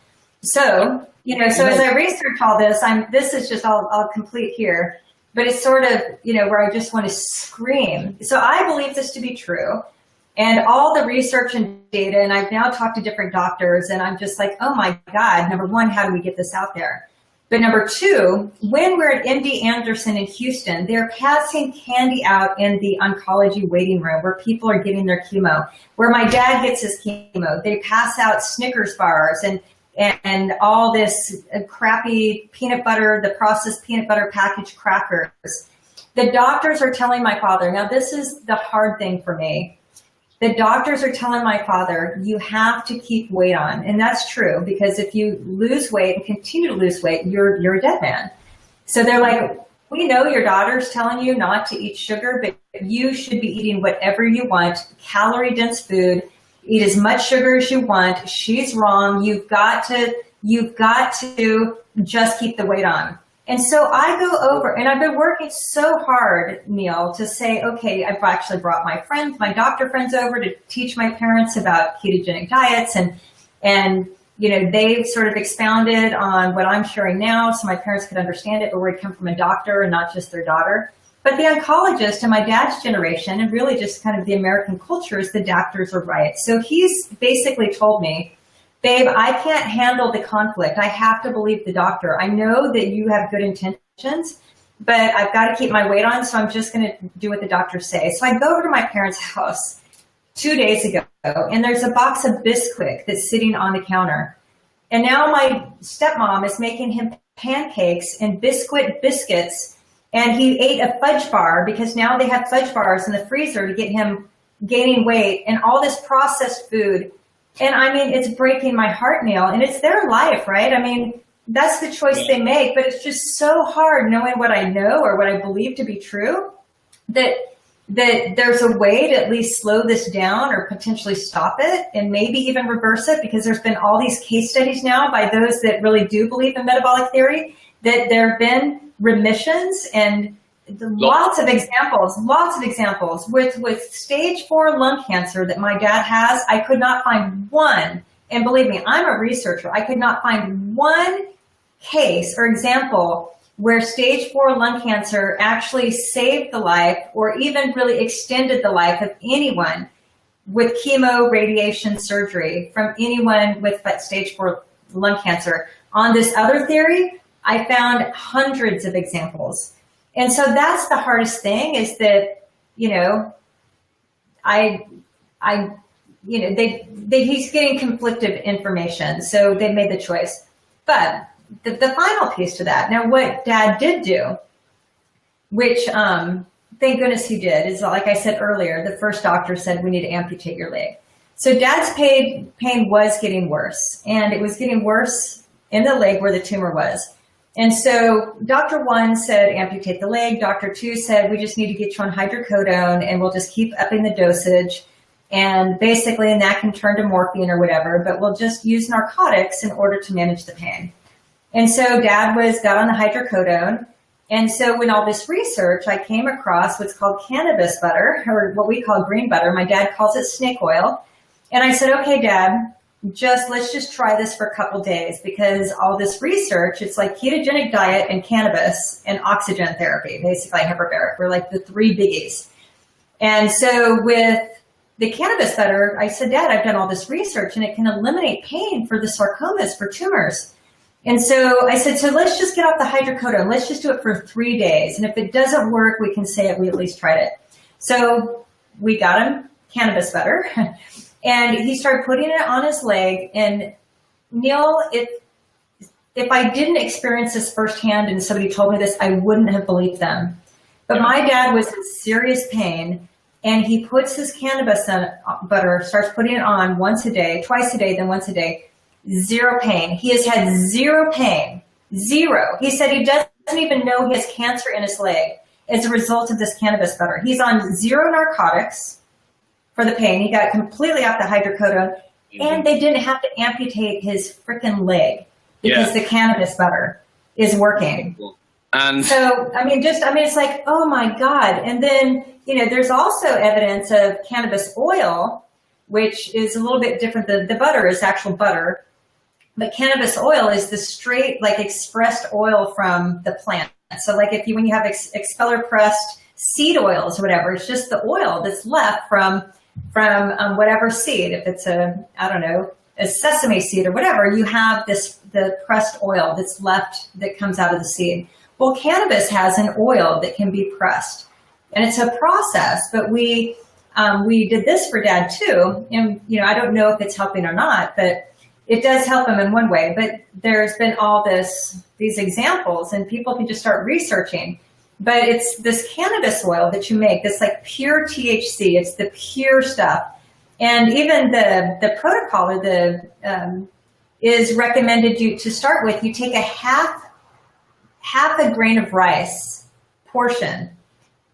So, as I research all this, this is just, I'll complete here. But it's sort of, where I just want to scream. So I believe this to be true. And all the research and data, and I've now talked to different doctors, and I'm just like, oh my God, number one, how do we get this out there? But number two, when we're at MD Anderson in Houston, they're passing candy out in the oncology waiting room where people are getting their chemo. Where my dad gets his chemo, they pass out Snickers bars and all this crappy peanut butter, the processed peanut butter packaged crackers. The doctors are telling my father, now this is the hard thing for me. The doctors are telling my father, you have to keep weight on. And that's true, because if you lose weight and continue to lose weight, you're a dead man. So they're like, we know your daughter's telling you not to eat sugar, but you should be eating whatever you want, calorie-dense food, eat as much sugar as you want. She's wrong. You've got to just keep the weight on. And so I go over, and I've been working so hard, Neil, to say, okay, I've actually brought my friends, my doctor friends over to teach my parents about ketogenic diets, and you know, they've sort of expounded on what I'm sharing now so my parents could understand it, but where it come from a doctor and not just their daughter. But the oncologist in my dad's generation, and really just kind of the American culture, is the doctors are right. So he's basically told me, babe, I can't handle the conflict. I have to believe the doctor. I know that you have good intentions, but I've got to keep my weight on, so I'm just going to do what the doctors say. So I go over to my parents' house 2 days ago, and there's a box of Bisquick that's sitting on the counter. And now my stepmom is making him pancakes and Bisquick biscuits, and he ate a fudge bar because now they have fudge bars in the freezer to get him gaining weight, and all this processed food. And I mean, it's breaking my heart, Neil, and it's their life, right? I mean, that's the choice they make, but it's just so hard knowing what I know or what I believe to be true, that there's a way to at least slow this down or potentially stop it and maybe even reverse it, because there's been all these case studies now by those that really do believe in metabolic theory, that there have been remissions and lots of examples with stage 4 lung cancer that my dad has. I could not find one, and believe me, I'm a researcher. I could not find one case or example where stage 4 lung cancer actually saved the life or even really extended the life of anyone with chemo, radiation, surgery, from anyone with stage 4 lung cancer. On this other theory, I found hundreds of examples. And so that's the hardest thing, is that, you know, he's getting conflicted information. So they made the choice. But the final piece to that, now what Dad did do, which thank goodness he did, is, like I said earlier, the first doctor said, we need to amputate your leg. So Dad's pain was getting worse, and it was getting worse in the leg where the tumor was. And so Dr. 1 said, amputate the leg. Dr. 2 said, we just need to get you on hydrocodone, and we'll just keep upping the dosage. And basically, and that can turn to morphine or whatever, but we'll just use narcotics in order to manage the pain. And so Dad got on the hydrocodone. And so in all this research, I came across what's called cannabis butter, or what we call green butter. My dad calls it snake oil. And I said, okay, Dad, let's just try this for a couple days, because all this research, it's like ketogenic diet and cannabis and oxygen therapy, basically hyperbaric, were like the 3 biggies. And so with the cannabis butter, I said, Dad, I've done all this research and it can eliminate pain for the sarcomas, for tumors. And so I said, so let's just get off the hydrocodone. Let's just do it for 3 days. And if it doesn't work, we can say it, we at least tried it. So we got him cannabis butter. And he started putting it on his leg. And Neil, if I didn't experience this firsthand and somebody told me this, I wouldn't have believed them. But my dad was in serious pain, and he puts his cannabis butter, starts putting it on once a day, twice a day, then once a day. 0 pain. He has had 0 pain. 0. He said he doesn't even know he has cancer in his leg as a result of this cannabis butter. He's on 0 narcotics for the pain. He got completely off the hydrocodone, and they didn't have to amputate his freaking leg because the cannabis butter is working. And so, it's like, oh my God. And then, there's also evidence of cannabis oil, which is a little bit different. The butter is actual butter, but cannabis oil is the straight, like, expressed oil from the plant. So like when you have expeller pressed seed oils or whatever, it's just the oil that's left from whatever seed. If it's a sesame seed or whatever, you have this the pressed oil that's left that comes out of the seed. Well, cannabis has an oil that can be pressed, and it's a process. But we did this for Dad too, and I don't know if it's helping or not, but it does help him in one way. But there's been all these examples, and people can just start researching. But it's this cannabis oil that you make, this like pure THC. It's the pure stuff. And even the protocol or is recommended you to start with. You take a half a grain of rice portion,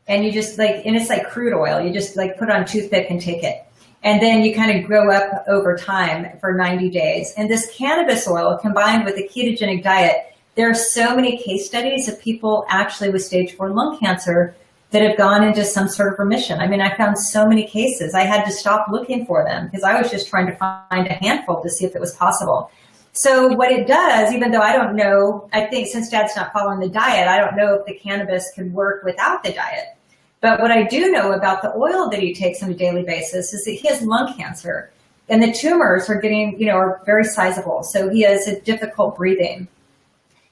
and you just and it's like crude oil. You just put on a toothpick and take it. And then you kind of grow up over time for 90 days. And this cannabis oil combined with a ketogenic diet, there are so many case studies of people actually with stage 4 lung cancer that have gone into some sort of remission. I mean, I found so many cases. I had to stop looking for them because I was just trying to find a handful to see if it was possible. So what it does, even though I don't know, I think since Dad's not following the diet, I don't know if the cannabis could work without the diet. But what I do know about the oil that he takes on a daily basis is that he has lung cancer, and the tumors are are very sizable. So he has a difficult breathing.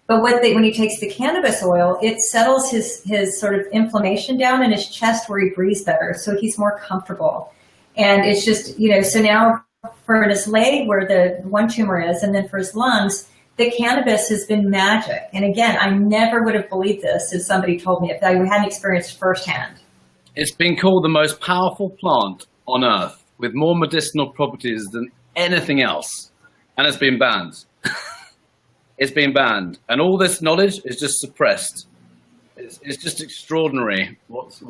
But when he takes the cannabis oil, it settles his sort of inflammation down in his chest where he breathes better. So he's more comfortable. And it's just, so now for his leg where the one tumor is, and then for his lungs, the cannabis has been magic. And again, I never would have believed this if somebody told me, if I hadn't experienced firsthand.
It's been called the most powerful plant on earth with more medicinal properties than anything else. And it's been banned. It's been banned, and all this knowledge is just suppressed. It's just extraordinary what's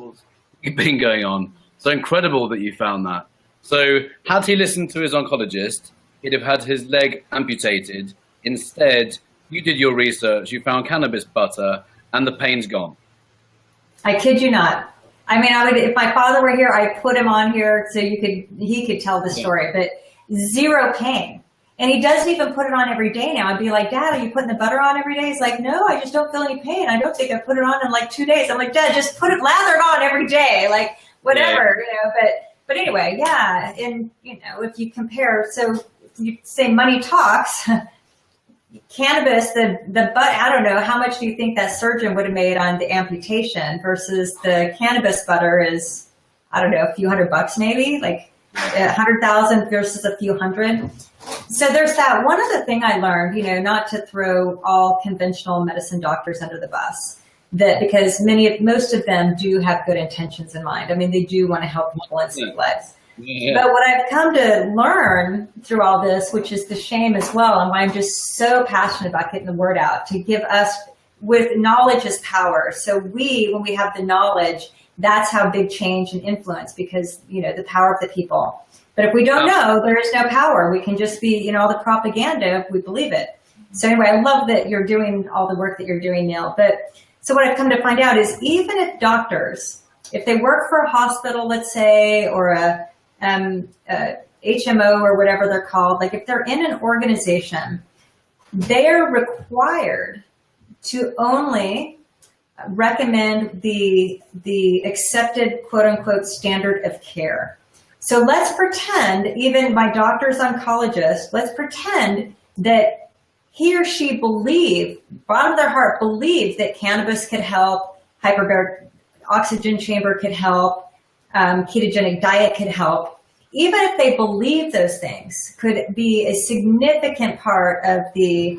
been going on. So incredible that you found that. So had he listened to his oncologist, he'd have had his leg amputated. Instead, you did your research, you found cannabis butter, and the pain's gone.
I kid you not. I mean, if my father were here, I'd put him on here so he could tell the story, but zero pain. And he doesn't even put it on every day now. I'd be like, Dad, are you putting the butter on every day? He's like, no, I just don't feel any pain. I don't think I put it on in like 2 days. I'm like, Dad, just lather it on every day, like whatever, But anyway, yeah. And if you compare, so if you say money talks, cannabis, I don't know, how much do you think that surgeon would have made on the amputation versus the cannabis butter is, I don't know, a few $100 maybe, like 100,000 versus a few hundred. So there's that. One other thing I learned, not to throw all conventional medicine doctors under the bus, because most of them do have good intentions in mind. I mean, they do want to help people and save lives. Yeah. But what I've come to learn through all this, which is the shame as well, and why I'm just so passionate about getting the word out, to give us, with knowledge is power. So when we have the knowledge, that's how big change and influence, because, the power of the people. But if we don't know, there is no power. We can just be, all the propaganda if we believe it. So anyway, I love that you're doing all the work that you're doing, Neil. But so what I've come to find out is even if doctors, if they work for a hospital, let's say, or a HMO or whatever they're called, like if they're in an organization, they're required to only recommend the accepted quote unquote standard of care. So let's pretend, even my doctor's oncologist, let's pretend that he or she bottom of their heart believes that cannabis could help, hyperbaric oxygen chamber could help, ketogenic diet could help. Even if they believe those things could be a significant part of the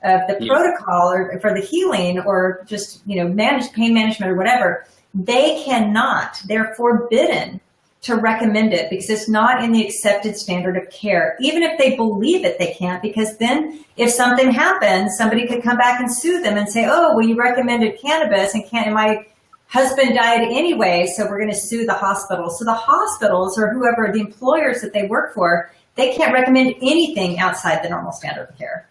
protocol or for the healing or just, pain management or whatever, they cannot, they're forbidden to recommend it because it's not in the accepted standard of care. Even if they believe it, they can't, because then if something happens, somebody could come back and sue them and say, oh, well, you recommended cannabis and my husband died anyway, so we're going to sue the hospital. So the hospitals or whoever, the employers that they work for, they can't recommend anything outside the normal standard of care.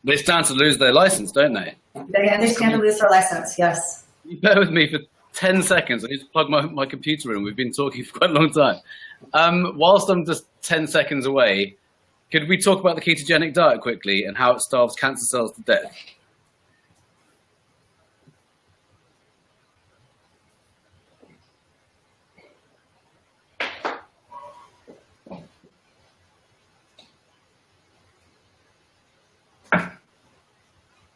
They stand to lose their license, don't they?
They stand to lose their license, yes.
You bear with me for 10 seconds. I need to plug my computer in. We've been talking for quite a long time. Whilst I'm just 10 seconds away, could we talk about the ketogenic diet quickly and how it starves cancer cells to death?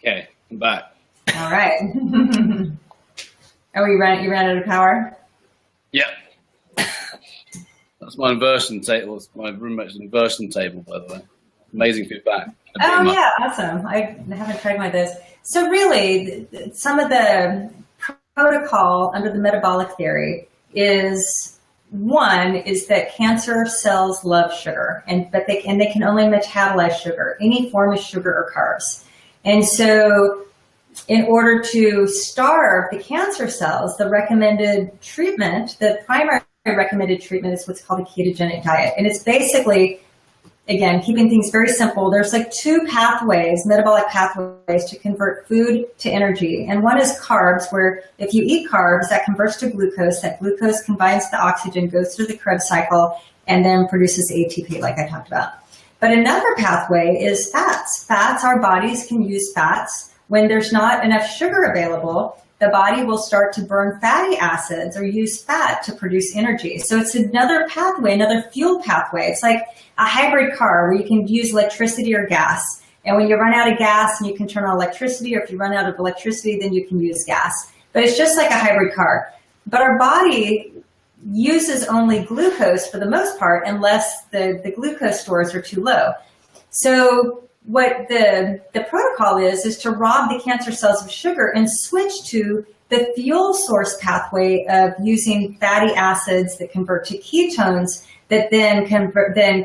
Okay, I'm back.
All right. Oh, you ran out of power?
Yep. That's my inversion table. My roommate's inversion table, by the way. Amazing feedback.
Oh, yeah, awesome. I haven't tried one of those. So really, some of the protocol under the metabolic theory is, one is that cancer cells love sugar, and they can only metabolize sugar, any form of sugar or carbs. And so in order to starve the cancer cells, the recommended treatment, the primary recommended treatment is what's called a ketogenic diet. And it's basically, again, keeping things very simple. There's like two pathways, metabolic pathways to convert food to energy. And one is carbs, where if you eat carbs, that converts to glucose. That glucose combines the oxygen, goes through the Krebs cycle, and then produces ATP, like I talked about. But another pathway is fats. Fats, our bodies can use fats. When there's not enough sugar available, the body will start to burn fatty acids or use fat to produce energy. So it's another pathway, another fuel pathway. It's like a hybrid car where you can use electricity or gas. And when you run out of gas, and you can turn on electricity, or if you run out of electricity, then you can use gas. But it's just like a hybrid car. But our body uses only glucose for the most part, unless the glucose stores are too low. So what the protocol is to rob the cancer cells of sugar and switch to the fuel source pathway of using fatty acids that convert to ketones that then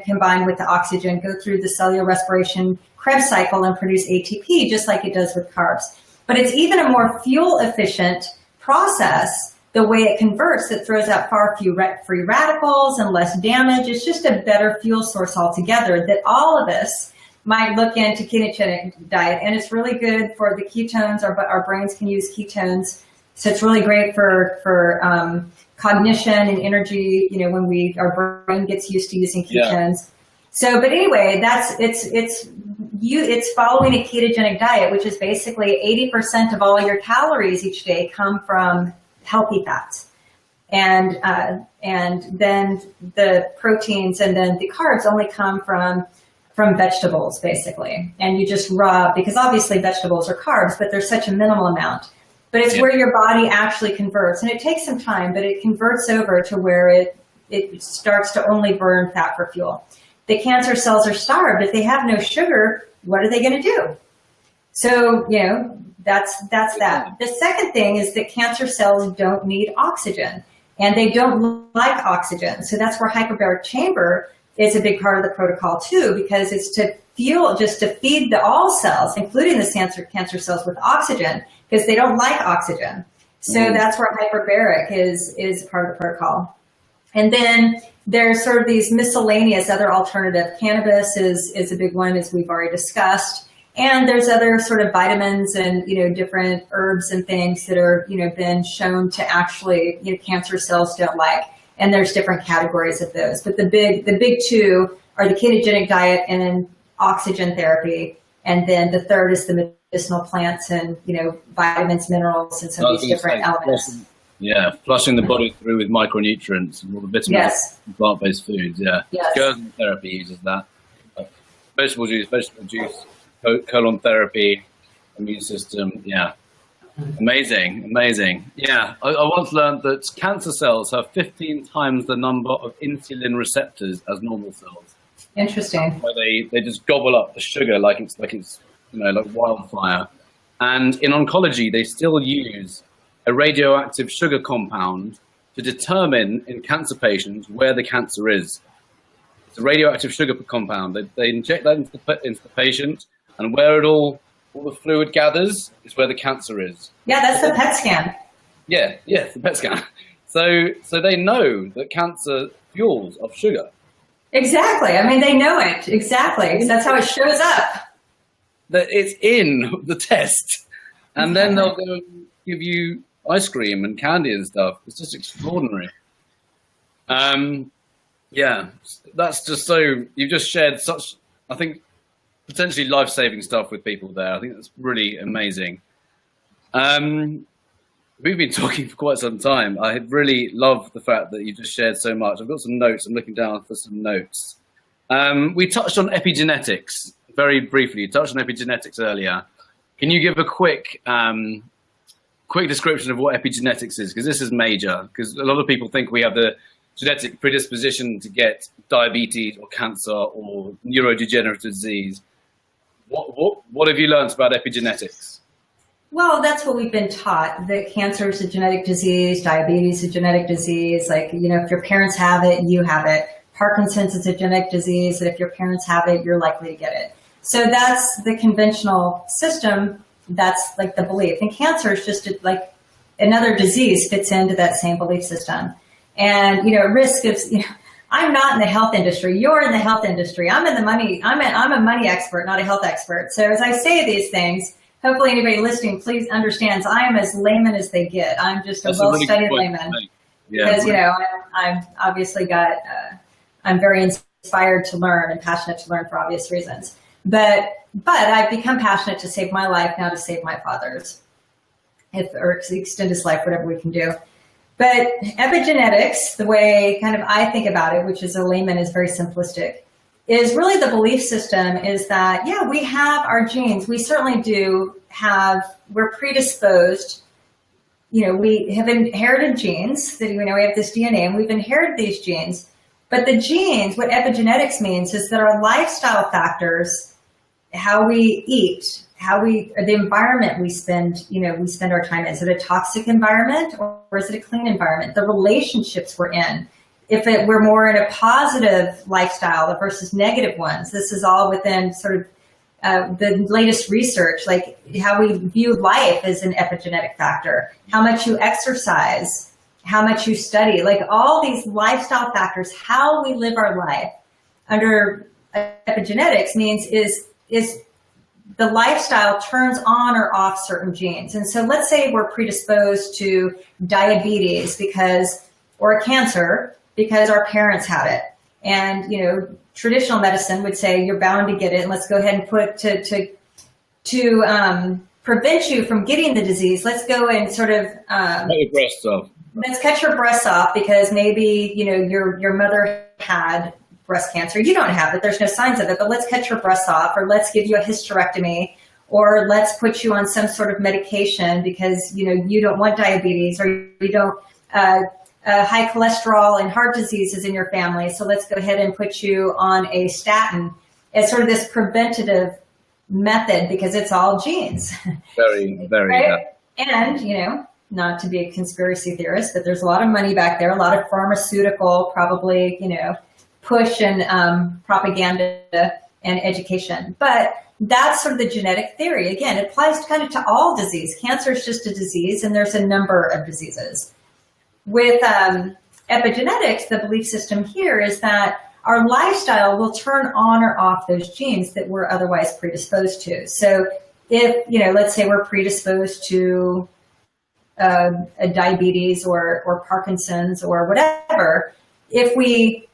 combine with the oxygen, go through the cellular respiration Krebs cycle and produce ATP, just like it does with carbs. But it's even a more fuel efficient process, the way it converts, that throws out far fewer free radicals and less damage. It's just a better fuel source altogether that all of us might look into ketogenic diet. And it's really good for the ketones. Our brains can use ketones. So it's really great for cognition and energy, you know, when our brain gets used to using ketones. Yeah. So, but anyway, it's following a ketogenic diet, which is basically 80% of all your calories each day come from healthy fats. And then the proteins and then the carbs only come from vegetables, basically. And you just rub, because obviously vegetables are carbs, but there's such a minimal amount. But it's where your body actually converts. And it takes some time, but it converts over to where it starts to only burn fat for fuel. The cancer cells are starved. If they have no sugar, what are they going to do? So, you know, that's that. The second thing is that cancer cells don't need oxygen, and they don't like oxygen. So that's where hyperbaric chamber is a big part of the protocol too, because it's to feed all cells, including the cancer cells, with oxygen, because they don't like oxygen. So that's where hyperbaric is part of the protocol. And then there's sort of these miscellaneous other alternative. Cannabis is a big one, as we've already discussed. And there's other sort of vitamins and, you know, different herbs and things that are, you know, been shown to actually, you know, cancer cells don't like. And there's different categories of those. But the big two are the ketogenic diet and then oxygen therapy. And then the third is the medicinal plants and, you know, vitamins, minerals, and some of these different elements.
Yeah, flushing the body through with micronutrients and all the vitamins and plant-based foods, Gerson therapy uses that. Vegetable juice, colon therapy, immune system, Amazing. Yeah, I once learned that cancer cells have 15 times the number of insulin receptors as normal cells.
Interesting.
Where they just gobble up the sugar like it's you know, like wildfire. And in oncology, they still use a radioactive sugar compound to determine in cancer patients where the cancer is. It's a radioactive sugar compound. They inject that into the patient, and where all the fluid gathers is where the cancer is. Yeah,
that's the PET scan.
Yeah, the PET scan. So they know that cancer fuels off sugar.
Exactly. I mean, they know it. Exactly. Because that's how it shows up.
That it's in the test. And then they'll go and give you ice cream and candy and stuff. It's just extraordinary. That's just so, you've just shared such, I think, potentially life-saving stuff with people there. I think that's really amazing. We've been talking for quite some time. I really love the fact that you just shared so much. I've got some notes. I'm looking down for some notes. We touched on epigenetics very briefly. You touched on epigenetics earlier. Can you give a quick description of what epigenetics is? Because this is major, because a lot of people think we have the genetic predisposition to get diabetes or cancer or neurodegenerative disease. What have you learned about epigenetics?
Well, that's what we've been taught, that cancer is a genetic disease, diabetes is a genetic disease. Like, you know, if your parents have it, you have it. Parkinson's is a genetic disease, and if your parents have it, you're likely to get it. So that's the conventional system. That's like the belief. And cancer is just like another disease fits into that same belief system. And, you know, risk of, you know, I'm not in the health industry. You're in the health industry. I'm in the money. I'm a money expert, not a health expert. So as I say these things, hopefully anybody listening, please understands I am as layman as they get. I'm just a well-studied layman. Yeah, because, you know, I'm obviously got, I'm very inspired to learn and passionate to learn for obvious reasons. But I've become passionate to save my life now, to save my father's, or to extend his life, whatever we can do. But epigenetics, the way kind of I think about it, which as a layman is very simplistic, is really the belief system is that, yeah, we have our genes. We certainly do have, we're predisposed. You know, we have inherited genes that, you know, we have this DNA and we've inherited these genes. But the genes, what epigenetics means is that our lifestyle factors, how we eat, the environment we spend our time in. Is it a toxic environment or is it a clean environment? The relationships we're in. If we're more in a positive lifestyle versus negative ones, this is all within sort of the latest research, like how we view life as an epigenetic factor, how much you exercise, how much you study, like all these lifestyle factors, how we live our life under epigenetics means is the lifestyle turns on or off certain genes. And so let's say we're predisposed to diabetes or cancer because our parents had it. And, you know, traditional medicine would say you're bound to get it. And let's go ahead and put to prevent you from getting the disease. Let's go and sort of,
cut your breasts off.
Let's cut your breasts off because maybe, you know, your mother had breast cancer. You don't have it. There's no signs of it, but let's cut your breasts off, or let's give you a hysterectomy, or let's put you on some sort of medication because, you know, you don't want diabetes, or you don't, high cholesterol and heart diseases in your family. So let's go ahead and put you on a statin as sort of this preventative method because it's all genes.
Very, very.
Right? And, you know, not to be a conspiracy theorist, but there's a lot of money back there, a lot of pharmaceutical, probably, you know, push and propaganda and education. But that's sort of the genetic theory. Again, it applies kind of to all disease. Cancer is just a disease, and there's a number of diseases. With epigenetics, the belief system here is that our lifestyle will turn on or off those genes that we're otherwise predisposed to. So if, you know, let's say we're predisposed to a diabetes or Parkinson's or whatever, if we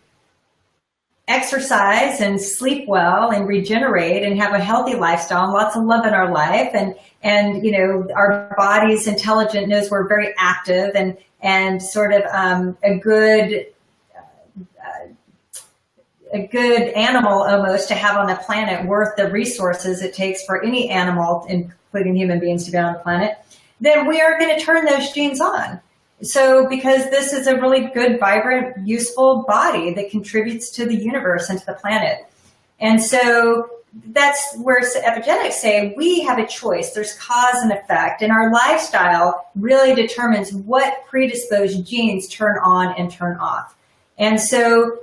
exercise and sleep well and regenerate and have a healthy lifestyle and lots of love in our life, and you know, our body's intelligent, knows we're very active and sort of a good animal almost to have on the planet, worth the resources it takes for any animal, including human beings, to be on the planet, then we are going to turn those genes on. So because this is a really good, vibrant, useful body that contributes to the universe and to the planet. And so that's where epigenetics say we have a choice. There's cause and effect, and our lifestyle really determines what predisposed genes turn on and turn off. And so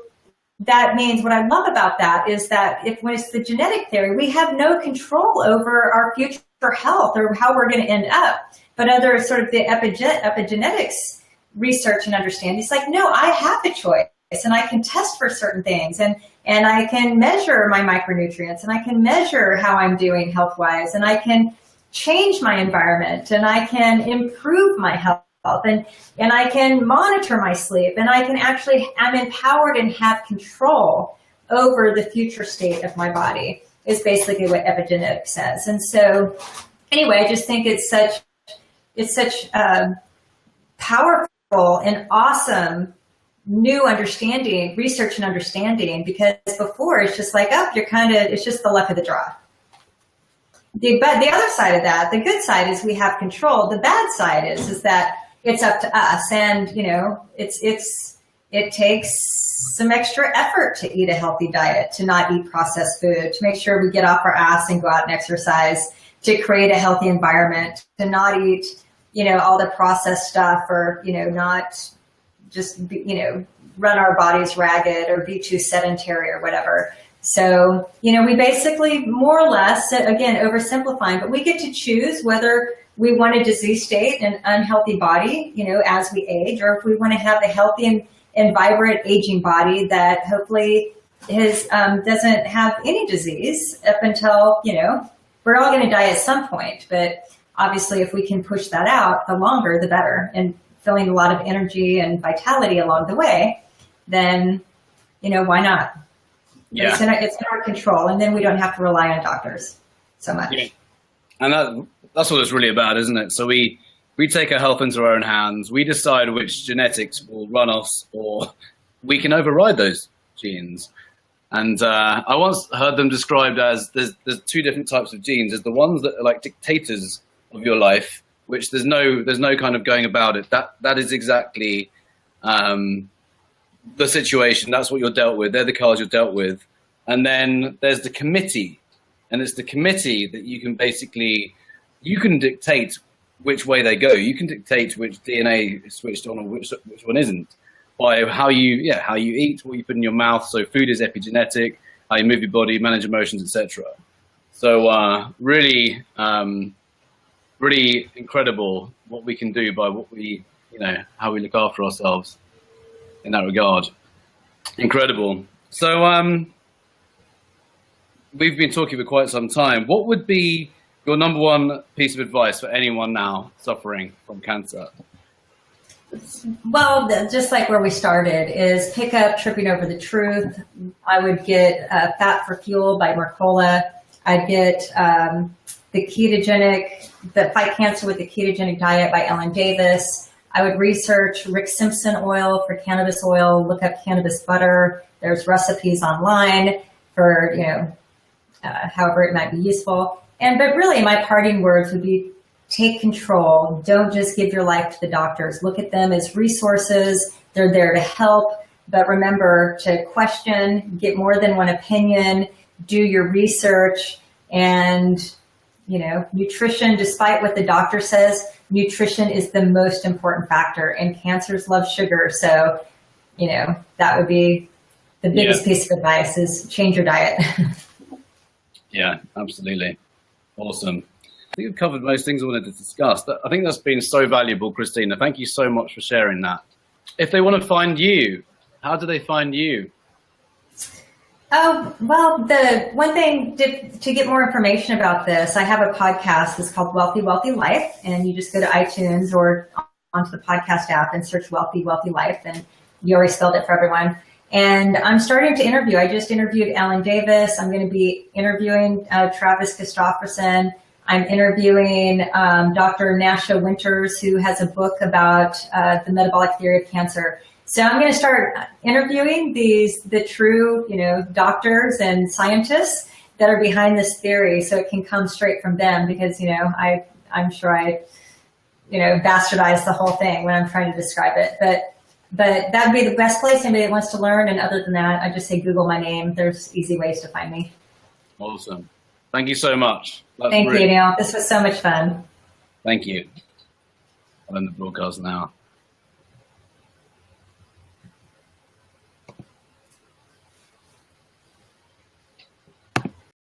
that means what I love about that is that when it's the genetic theory, we have no control over our future health or how we're going to end up. But under sort of the epigenetics research and understanding, it's like, no, I have a choice, and I can test for certain things, and I can measure my micronutrients, and I can measure how I'm doing health-wise, and I can change my environment, and I can improve my health, and I can monitor my sleep, and I can I'm empowered and have control over the future state of my body, is basically what epigenetics says. And so anyway, I just think it's such powerful and awesome new understanding, research and understanding, because before it's just like, oh, it's just the luck of the draw. the other side of that, the good side is we have control. The bad side is that it's up to us, and it takes some extra effort to eat a healthy diet, to not eat processed food, to make sure we get off our ass and go out and exercise, to create a healthy environment, to not eat, all the processed stuff, or, not just, run our bodies ragged or be too sedentary or whatever. So, we basically more or less, again, oversimplifying, but we get to choose whether we want a disease state, an unhealthy body, as we age, or if we want to have a healthy and vibrant aging body that hopefully doesn't have any disease up until, we're all going to die at some point. But obviously, if we can push that out, the longer, the better, and feeling a lot of energy and vitality along the way, then, why not?
Yeah.
It's in our control, and then we don't have to rely on doctors so much.
Yeah. And that's what it's really about, isn't it? So we take our health into our own hands. We decide which genetics will run us, or we can override those genes. And I once heard them described as there's two different types of genes. There's the ones that are like dictators of your life, which there's no kind of going about it. That is exactly the situation. That's what you're dealt with. They're the cards you're dealt with. And then there's the committee, and it's the committee that you can dictate which way they go. You can dictate which DNA is switched on or which one isn't, by how you eat, what you put in your mouth. So food is epigenetic, how you move your body, manage emotions, etc. So really incredible what we can do by what we, how we look after ourselves in that regard. Incredible. So we've been talking for quite some time. What would be your number one piece of advice for anyone now suffering from cancer?
Well, just like where we started, is pick up Tripping Over the Truth. I would get Fat for Fuel by Mercola. I'd get the Fight Cancer with the Ketogenic Diet by Ellen Davis. I would research Rick Simpson oil for cannabis oil, look up cannabis butter. There's recipes online for, however it might be useful. But really my parting words would be, take control. Don't just give your life to the doctors. Look at them as resources. They're there to help. But remember to question, get more than one opinion, do your research, and, nutrition, despite what the doctor says, nutrition is the most important factor, and cancers love sugar. So, that would be the biggest piece of advice, is change your diet.
Yeah, absolutely. Awesome. I think we've covered most things I wanted to discuss. I think that's been so valuable, Krisstina. Thank you so much for sharing that. If they want to find you, how do they find you?
Oh, well, the one thing to get more information about this, I have a podcast. It's called Wealthy Wellthy Life, and you just go to iTunes or onto the podcast app and search Wealthy Wellthy Life, and you already spelled it for everyone. And I'm starting to interview. I just interviewed Ellen Davis. I'm going to be interviewing Travis Christofferson. I'm interviewing Dr. Nasha Winters, who has a book about the metabolic theory of cancer. So I'm going to start interviewing the true, doctors and scientists that are behind this theory, so it can come straight from them, because, I'm sure I bastardize the whole thing when I'm trying to describe it. But that would be the best place, anybody that wants to learn. And other than that, I just say Google my name. There's easy ways to find me.
Awesome. Thank you so much.
Thank you, Neil. This was so much fun.
Thank you. I'm in the broadcast now.